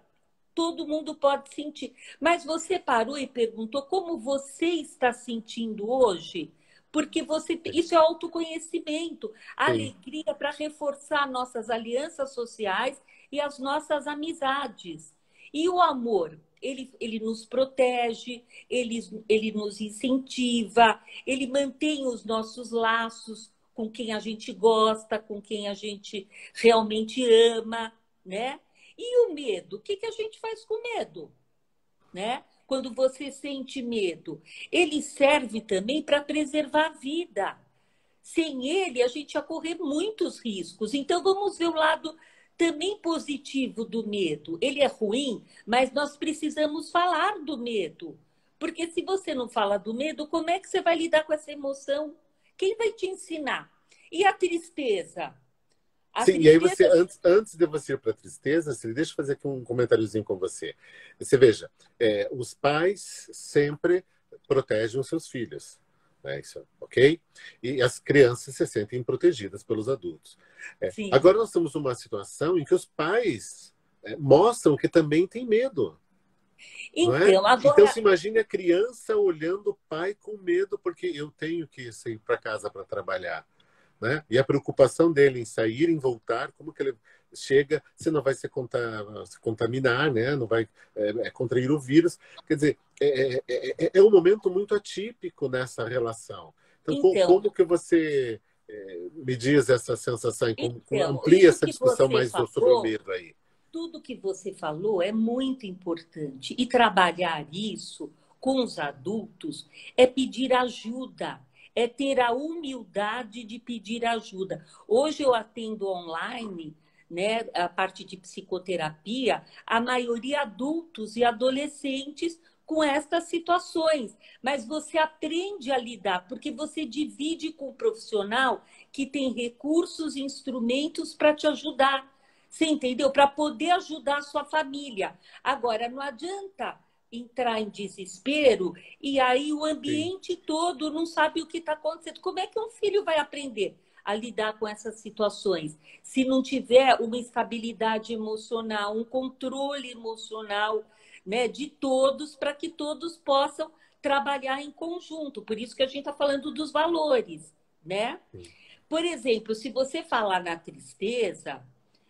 C: todo mundo pode sentir. Mas você parou e perguntou como você está sentindo hoje? Porque isso é autoconhecimento,
A: Sim.
C: alegria para reforçar nossas alianças sociais e as nossas amizades. E o amor, ele nos protege, ele nos incentiva, ele mantém os nossos laços com quem a gente gosta, com quem a gente realmente ama, né? E o medo? O que a gente faz com medo? Né? Quando você sente medo, ele serve também para preservar a vida. Sem ele, a gente ia correr muitos riscos. Então, vamos ver o lado também positivo do medo. Ele é ruim, mas nós precisamos falar do medo. Porque se você não fala do medo, como é que você vai lidar com essa emoção? Quem vai te ensinar? E a tristeza? A
A: Sim, e aí você,
C: tristeza.
A: antes de você ir para a tristeza, deixa eu fazer aqui um comentáriozinho com você. Você veja, os pais sempre protegem os seus filhos, né? Isso, ok? E as crianças se sentem protegidas pelos adultos.
C: Sim.
A: Agora nós estamos numa situação em que os pais mostram que também tem medo, não é?
C: Então,
A: Então
C: agora,
A: se imagine a criança olhando o pai com medo porque eu tenho que sair para casa para trabalhar. Né? E a preocupação dele em sair, em voltar, como que ele chega, se não vai se contaminar, né? Não vai contrair o vírus. Quer dizer, é um momento muito atípico nessa relação. Então,
C: então,
A: como que você me diz essa sensação e como amplia
C: isso
A: essa
C: que
A: discussão
C: você
A: mais sobre o
C: falou,
A: medo aí?
C: tudo que você falou é muito importante. E trabalhar isso com os adultos é pedir ajuda, é ter a humildade de pedir ajuda. Hoje eu atendo online, né, a parte de psicoterapia, a maioria adultos e adolescentes com estas situações. Mas você aprende a lidar, porque você divide com o profissional que tem recursos e instrumentos para te ajudar. Você entendeu? Para poder ajudar a sua família. Agora, não adianta entrar em desespero e aí o ambiente todo não sabe o que está acontecendo. Como é que um filho vai aprender a lidar com essas situações se não tiver uma estabilidade emocional, um controle emocional, né, de todos, para que todos possam trabalhar em conjunto? Por isso que a gente está falando dos valores, né? Por exemplo, se você falar na tristeza,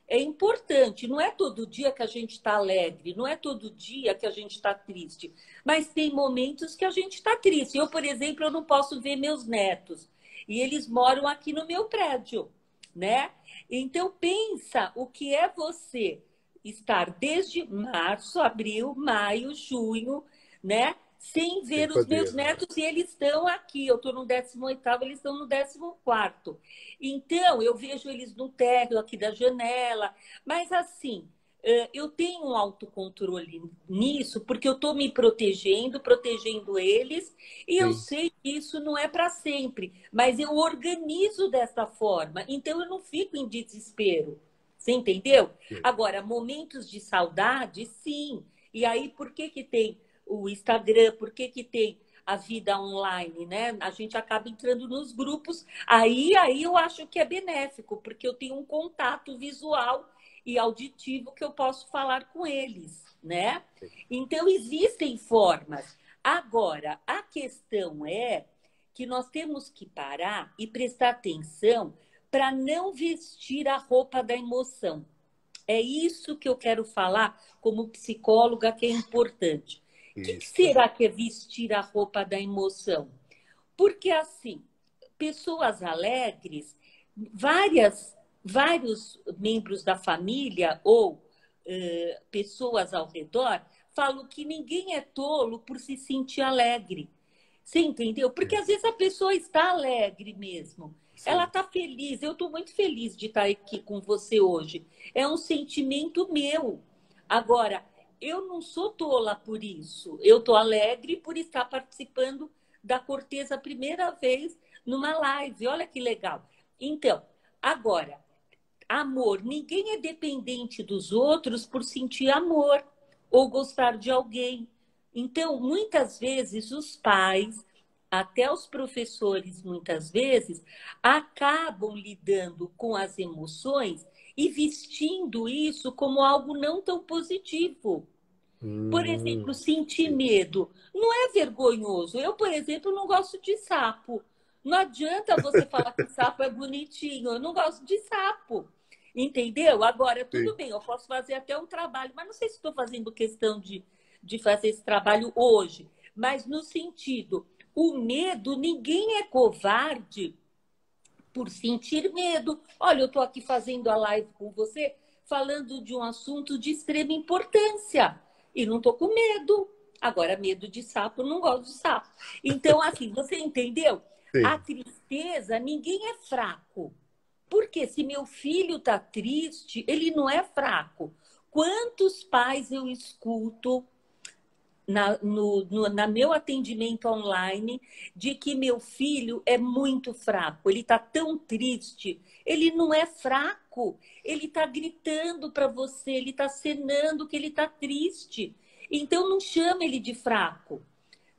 C: é importante. Não é todo dia que a gente está alegre, não é todo dia que a gente está triste, mas tem momentos que a gente está triste. Eu, por exemplo, eu não posso ver meus netos e eles moram aqui no meu prédio, né? Então pensa o que é você estar desde março, abril, maio, junho, né? Sem ver os meus netos, e eles estão aqui. Eu estou no 18º, eles estão no 14º. Então, eu vejo eles no térreo aqui da janela. Mas, assim, eu tenho um autocontrole nisso, porque eu estou me protegendo eles, e eu sei que isso não é para sempre. Mas eu organizo dessa forma. Então, eu não fico em desespero. Você entendeu? Agora, momentos de saudade, sim. E aí, por que que tem o Instagram, por que que tem a vida online, né? A gente acaba entrando nos grupos, aí eu acho que é benéfico, porque eu tenho um contato visual e auditivo que eu posso falar com eles, né? Então, existem formas. Agora, a questão é que nós temos que parar e prestar atenção para não vestir a roupa da emoção. É isso que eu quero falar como psicóloga, que é importante. O que será que é vestir a roupa da emoção? Porque, assim, pessoas alegres, vários membros da família ou pessoas ao redor falam que ninguém é tolo por se sentir alegre. Você entendeu? Porque às vezes a pessoa está alegre mesmo. Sim. Ela está feliz. Eu estou muito feliz de estar aqui com você hoje. É um sentimento meu. Agora, eu não sou tola por isso. Eu estou alegre por estar participando da Cortês a primeira vez numa live. Olha que legal. Então, agora, amor. Ninguém é dependente dos outros por sentir amor ou gostar de alguém. Então, muitas vezes, os pais, até os professores, muitas vezes, acabam lidando com as emoções e vestindo isso como algo não tão positivo. Por exemplo, sentir medo não é vergonhoso. Eu, por exemplo, não gosto de sapo. Não adianta você falar que sapo é bonitinho. Eu não gosto de sapo. Entendeu? Agora, tudo bem, eu posso fazer até um trabalho, mas não sei se estou fazendo questão de fazer esse trabalho hoje. Mas no sentido, o medo, ninguém é covarde por sentir medo. Olha, eu estou aqui fazendo a live com você, falando de um assunto de extrema importância. E não estou com medo. Agora, medo de sapo, eu não gosto de sapo. Então, assim, você entendeu? Sim. A tristeza, ninguém é fraco. Porque se meu filho está triste, ele não é fraco. Quantos pais eu escuto na meu atendimento online de que meu filho é muito fraco, ele está tão triste. Ele não é fraco, ele está gritando para você, ele está acenando que ele está triste. Então não chama ele de fraco,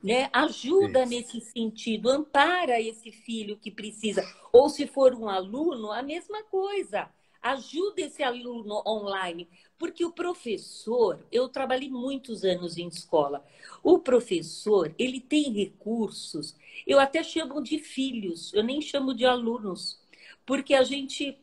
C: né? Ajuda nesse sentido, ampara esse filho que precisa. Ou se for um aluno, a mesma coisa. Ajuda esse aluno online, porque o professor, eu trabalhei muitos anos em escola, o professor, ele tem recursos, eu até chamo de filhos, eu nem chamo de alunos, porque a gente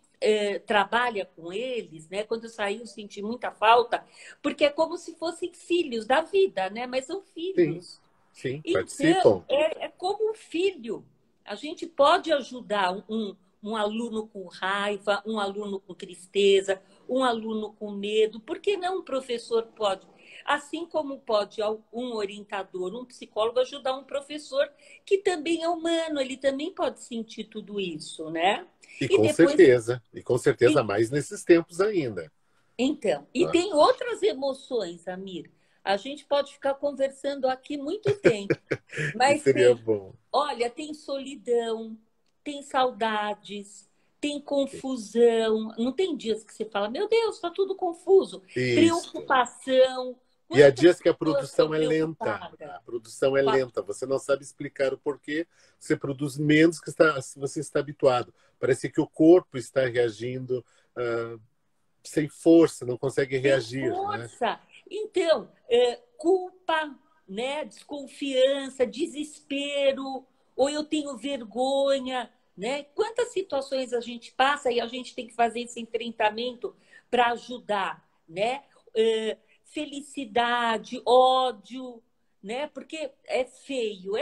C: trabalha com eles, né? Quando eu saí eu senti muita falta, porque é como se fossem filhos da vida, né? Mas são filhos.
A: Sim,
C: então, é como um filho. A gente pode ajudar um aluno com raiva, um aluno com tristeza, um aluno com medo. Por que não um professor pode? Assim como pode um orientador, um psicólogo ajudar um professor que também é humano, ele também pode sentir tudo isso, né? E depois,
A: e com certeza mais nesses tempos ainda.
C: então, e
A: Tá?
C: tem outras emoções, Amir. A gente pode ficar conversando aqui muito tempo,
A: E
C: mas
A: seria
C: tem,
A: bom.
C: olha, tem solidão, tem saudades, tem confusão. Não tem dias que você fala, meu Deus, está tudo confuso.
A: Isso.
C: Preocupação.
A: E há
C: Quantas
A: dias que a
C: pessoas estão
A: produção é lenta.
C: preocupadas?
A: A produção é lenta. Você não sabe explicar o porquê. Você produz menos que você está habituado. Parece que o corpo está reagindo sem força, não consegue
C: Tem
A: reagir, né?
C: força. Então, culpa, né? Desconfiança, desespero, ou eu tenho vergonha, né? Quantas situações a gente passa e a gente tem que fazer esse enfrentamento para ajudar, né? Felicidade, ódio, né? Porque é feio,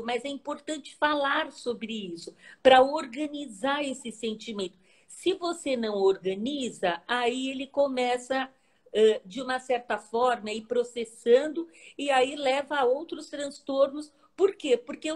C: mas é importante falar sobre isso para organizar esse sentimento. Se você não organiza, aí ele começa, de uma certa forma, a ir processando e aí leva a outros transtornos. Por quê? Porque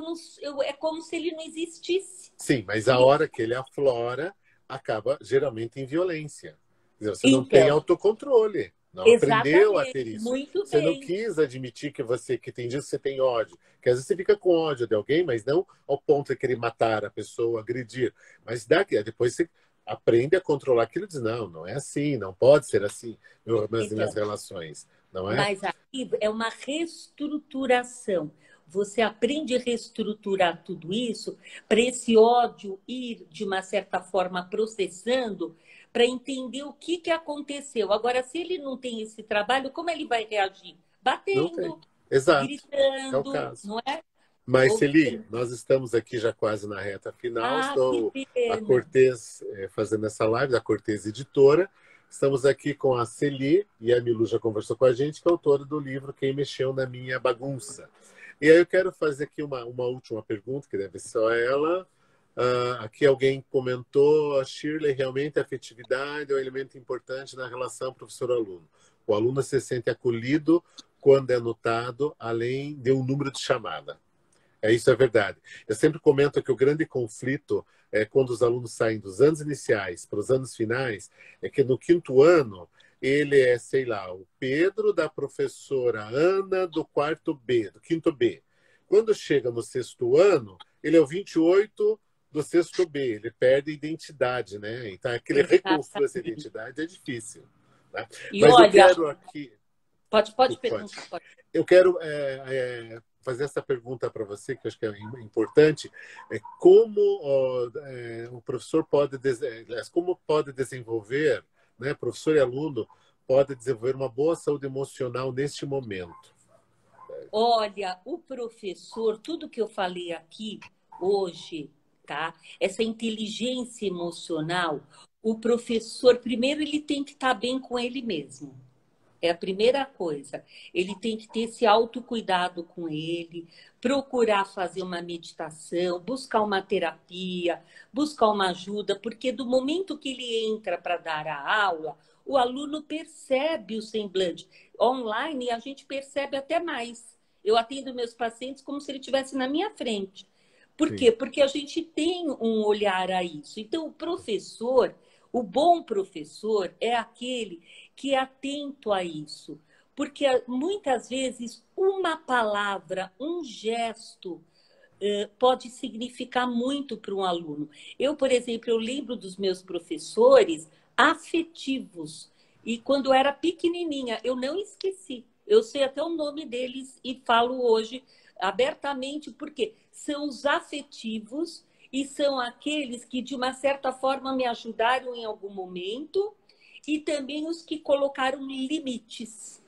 C: é como se ele não existisse.
A: Sim, mas a
C: Ele,
A: hora que ele aflora, acaba geralmente em violência. Quer dizer, você não tem
C: então,
A: autocontrole, não aprendeu a
C: exatamente,
A: ter isso.
C: muito
A: Você não
C: bem.
A: quis admitir que tem dias que você tem ódio. Que às vezes você fica com ódio de alguém, mas não ao ponto de querer matar a pessoa, agredir. Mas depois você aprende a controlar aquilo e diz, não, não é assim, não pode ser assim nas minhas
C: Então,
A: relações, não é?
C: mas aí é uma reestruturação. Você aprende a reestruturar tudo isso para esse ódio ir, de uma certa forma, processando, para entender o que aconteceu. Agora, se ele não tem esse trabalho, como ele vai reagir?
A: Não tem.
C: Batendo,
A: Exato, é o
C: gritando,
A: caso.
C: não é?
A: Mas,
C: Ou
A: Celi, nós estamos aqui já quase na reta final.
C: ah, que
A: Estou a
C: pena.
A: Cortez fazendo essa live, da Cortez Editora. Estamos aqui com a Celi, e a Milu já conversou com a gente, que é autora do livro Quem Mexeu na Minha Bagunça. E aí eu quero fazer aqui uma última pergunta, que deve ser só ela. Aqui alguém comentou, a Shirley, realmente a afetividade é um elemento importante na relação professor-aluno. O aluno se sente acolhido quando é notado, além de um número de chamada. Isso é verdade. Eu sempre comento que o grande conflito é quando os alunos saem dos anos iniciais para os anos finais, é que no quinto ano ele é, sei lá, o Pedro da professora Ana do quarto B, do quinto B. Quando chega no sexto ano, ele é o 28 do sexto B, ele perde a identidade, né? Então, aquele reconstruir essa
C: Exatamente.
A: identidade é difícil. Né?
C: E
A: Mas eu
C: olha,
A: quero aqui...
C: pode perguntar. Pode.
A: Eu quero fazer essa pergunta para você, que eu acho que é importante. Como o professor pode, como pode desenvolver, né, professor e aluno, pode desenvolver uma boa saúde emocional neste momento?
C: Olha, o professor, tudo que eu falei aqui hoje, tá? Essa inteligência emocional, o professor, primeiro, ele tem que estar bem com ele mesmo. É a primeira coisa. Ele tem que ter esse autocuidado com ele, procurar fazer uma meditação, buscar uma terapia, buscar uma ajuda, porque do momento que ele entra para dar a aula, o aluno percebe o semblante. Online, a gente percebe até mais. Eu atendo meus pacientes como se ele estivesse na minha frente. Por
A: Sim.
C: quê? Porque a gente tem um olhar a isso. Então, o professor, o bom professor é aquele que é atento a isso. Porque muitas vezes uma palavra, um gesto, pode significar muito para um aluno. Eu, por exemplo, eu lembro dos meus professores afetivos. E quando eu era pequenininha, eu não esqueci. Eu sei até o nome deles e falo hoje abertamente, porque são os afetivos e são aqueles que, de uma certa forma, me ajudaram em algum momento e também os que colocaram limites.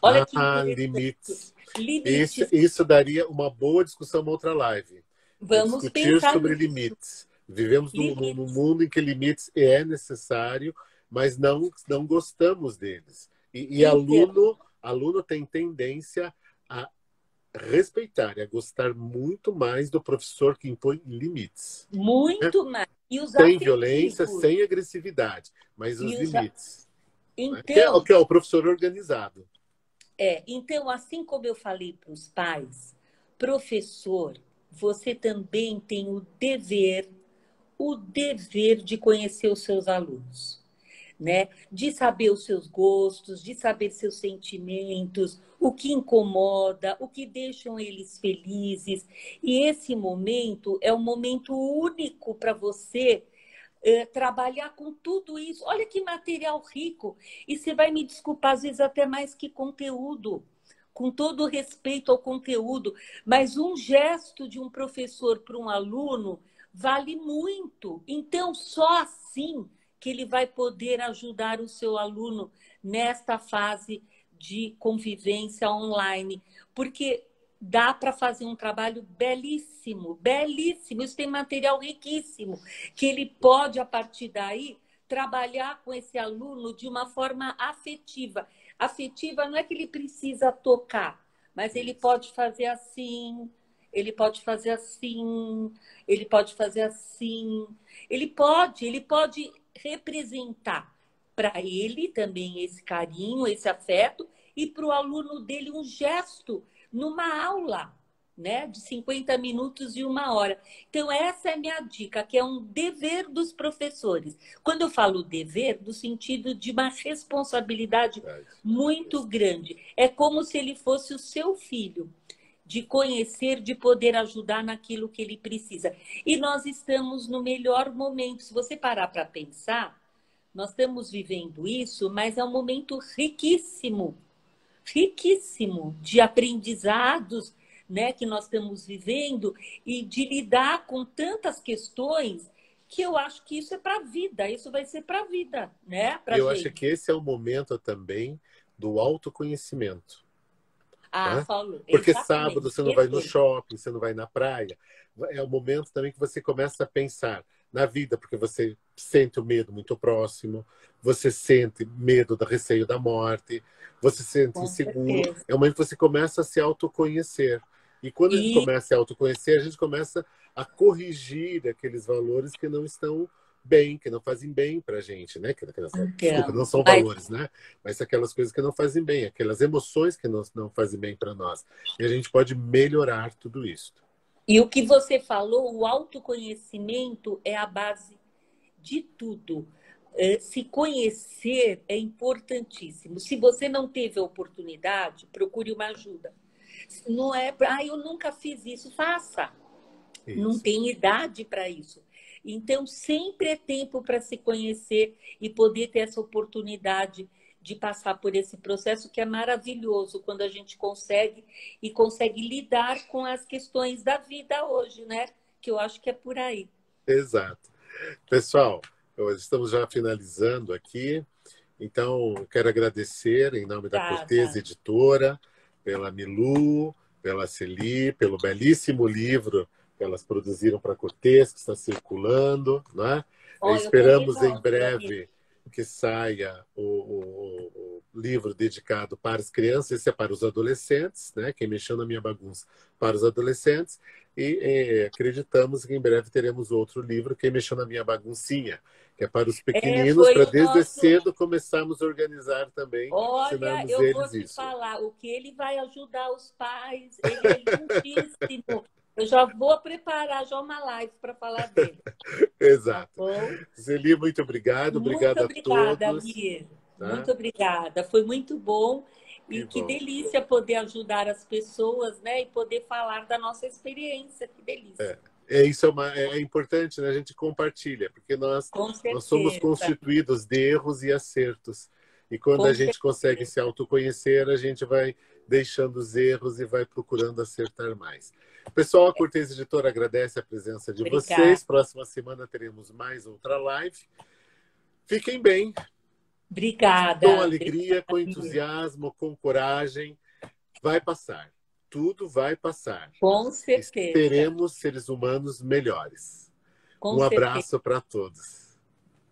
C: Olha que
A: Limites.
C: interessante. Limites.
A: Isso daria uma boa discussão, uma outra live.
C: Vamos
A: Discutir
C: pensar
A: sobre
C: nisso.
A: limites. Vivemos num mundo em que limites é necessário, mas não gostamos deles. E
C: Então,
A: aluno tem tendência a respeitar e a gostar muito mais do professor que impõe limites. Né?
C: muito mais. E os
A: Sem violência,
C: afetivos.
A: sem agressividade, mas os
C: E os,
A: limites. né?
C: Então,
A: Que é o professor organizado.
C: então, assim como eu falei para os pais, professor, você também tem o dever de conhecer os seus alunos, né? De saber os seus gostos, de saber seus sentimentos, o que incomoda, o que deixam eles felizes. E esse momento é um momento único para você trabalhar com tudo isso. Olha que material rico. E você vai me desculpar, às vezes, até mais que conteúdo. Com todo respeito ao conteúdo, mas um gesto de um professor para um aluno vale muito. Então, só assim que ele vai poder ajudar o seu aluno nesta fase de convivência online. Porque dá para fazer um trabalho belíssimo, belíssimo. Isso tem material riquíssimo, que ele pode, a partir daí, trabalhar com esse aluno de uma forma afetiva. Afetiva não é que ele precisa tocar, mas ele pode fazer assim, ele pode fazer assim, ele pode fazer assim. Ele pode representar para ele também esse carinho, esse afeto, e para o aluno dele um gesto numa aula, né, de 50 minutos e 1 hora. Então, essa é a minha dica, que é um dever dos professores. Quando eu falo dever, no sentido de uma responsabilidade muito grande. É como se ele fosse o seu filho, de conhecer, de poder ajudar naquilo que ele precisa. E nós estamos no melhor momento. Se você parar para pensar, nós estamos vivendo isso, mas é um momento riquíssimo, riquíssimo de aprendizados, né, que nós estamos vivendo e de lidar com tantas questões que eu acho que isso é para a vida, isso vai ser para a vida, né?
A: Eu acho que esse é o momento também do autoconhecimento. Né?
C: Falou.
A: Porque
C: Exatamente.
A: sábado você não vai no shopping, você não vai na praia. É o momento também que você começa a pensar na vida, porque você sente o medo muito próximo, você sente medo do receio da morte, você se sente inseguro. É o momento que você começa a se autoconhecer. E quando a gente começa a se autoconhecer, a gente começa a corrigir aqueles valores que não estão bem, que não fazem bem pra gente, né? Desculpa, não são valores, né? Mas aquelas coisas que não fazem bem, aquelas emoções que não fazem bem para nós. E a gente pode melhorar tudo isso.
C: E o que você falou, o autoconhecimento é a base de tudo. Se conhecer é importantíssimo. Se você não teve a oportunidade, procure uma ajuda. Não é, eu nunca fiz isso, faça. Isso. Não tem idade para isso. Então, sempre é tempo para se conhecer e poder ter essa oportunidade de passar por esse processo que é maravilhoso quando a gente consegue lidar com as questões da vida hoje, né? Que eu acho que é por aí.
A: Exato. Pessoal, estamos já finalizando aqui. Então, eu quero agradecer em nome da Cortez Editora, pela Milu, pela Celi, pelo belíssimo livro que elas produziram para a Cortez, que está circulando, né? Esperamos em breve que saia o livro dedicado para as crianças, esse é para os adolescentes, né? Quem mexeu na minha bagunça, para os adolescentes, e acreditamos que em breve teremos outro livro, Quem Mexeu na Minha Baguncinha, que é para os pequeninos, para desde cedo começarmos a organizar também.
C: Olha, eu vou te falar, o que ele vai ajudar os pais, ele é lindíssimo. Eu já vou preparar já uma live para falar dele.
A: Exato.
C: Tá,
A: Zeli, muito obrigado. Obrigado a todos.
C: Mir. Tá? Muito obrigada. Foi muito bom. E que delícia poder ajudar as pessoas, né? E poder falar da nossa experiência. Que delícia.
A: Isso é importante, né? A gente compartilha, porque nós somos constituídos de erros e acertos. E quando a gente consegue se autoconhecer, a gente vai deixando os erros e vai procurando acertar mais. Pessoal, a Cortez Editora agradece a presença de vocês. Próxima semana teremos mais outra live. Fiquem bem.
C: Obrigada.
A: Com alegria, com entusiasmo, com coragem. Vai passar. Tudo vai passar.
C: Com certeza.
A: Teremos seres humanos melhores. Um abraço para todos.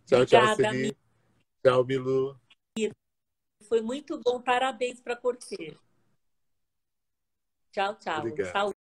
A: Tchau,
C: obrigada,
A: tchau, Celi. Tchau, Milu.
C: Foi muito bom. Parabéns para a Cortez. Tchau, tchau.
A: Obrigado.
C: Saúde.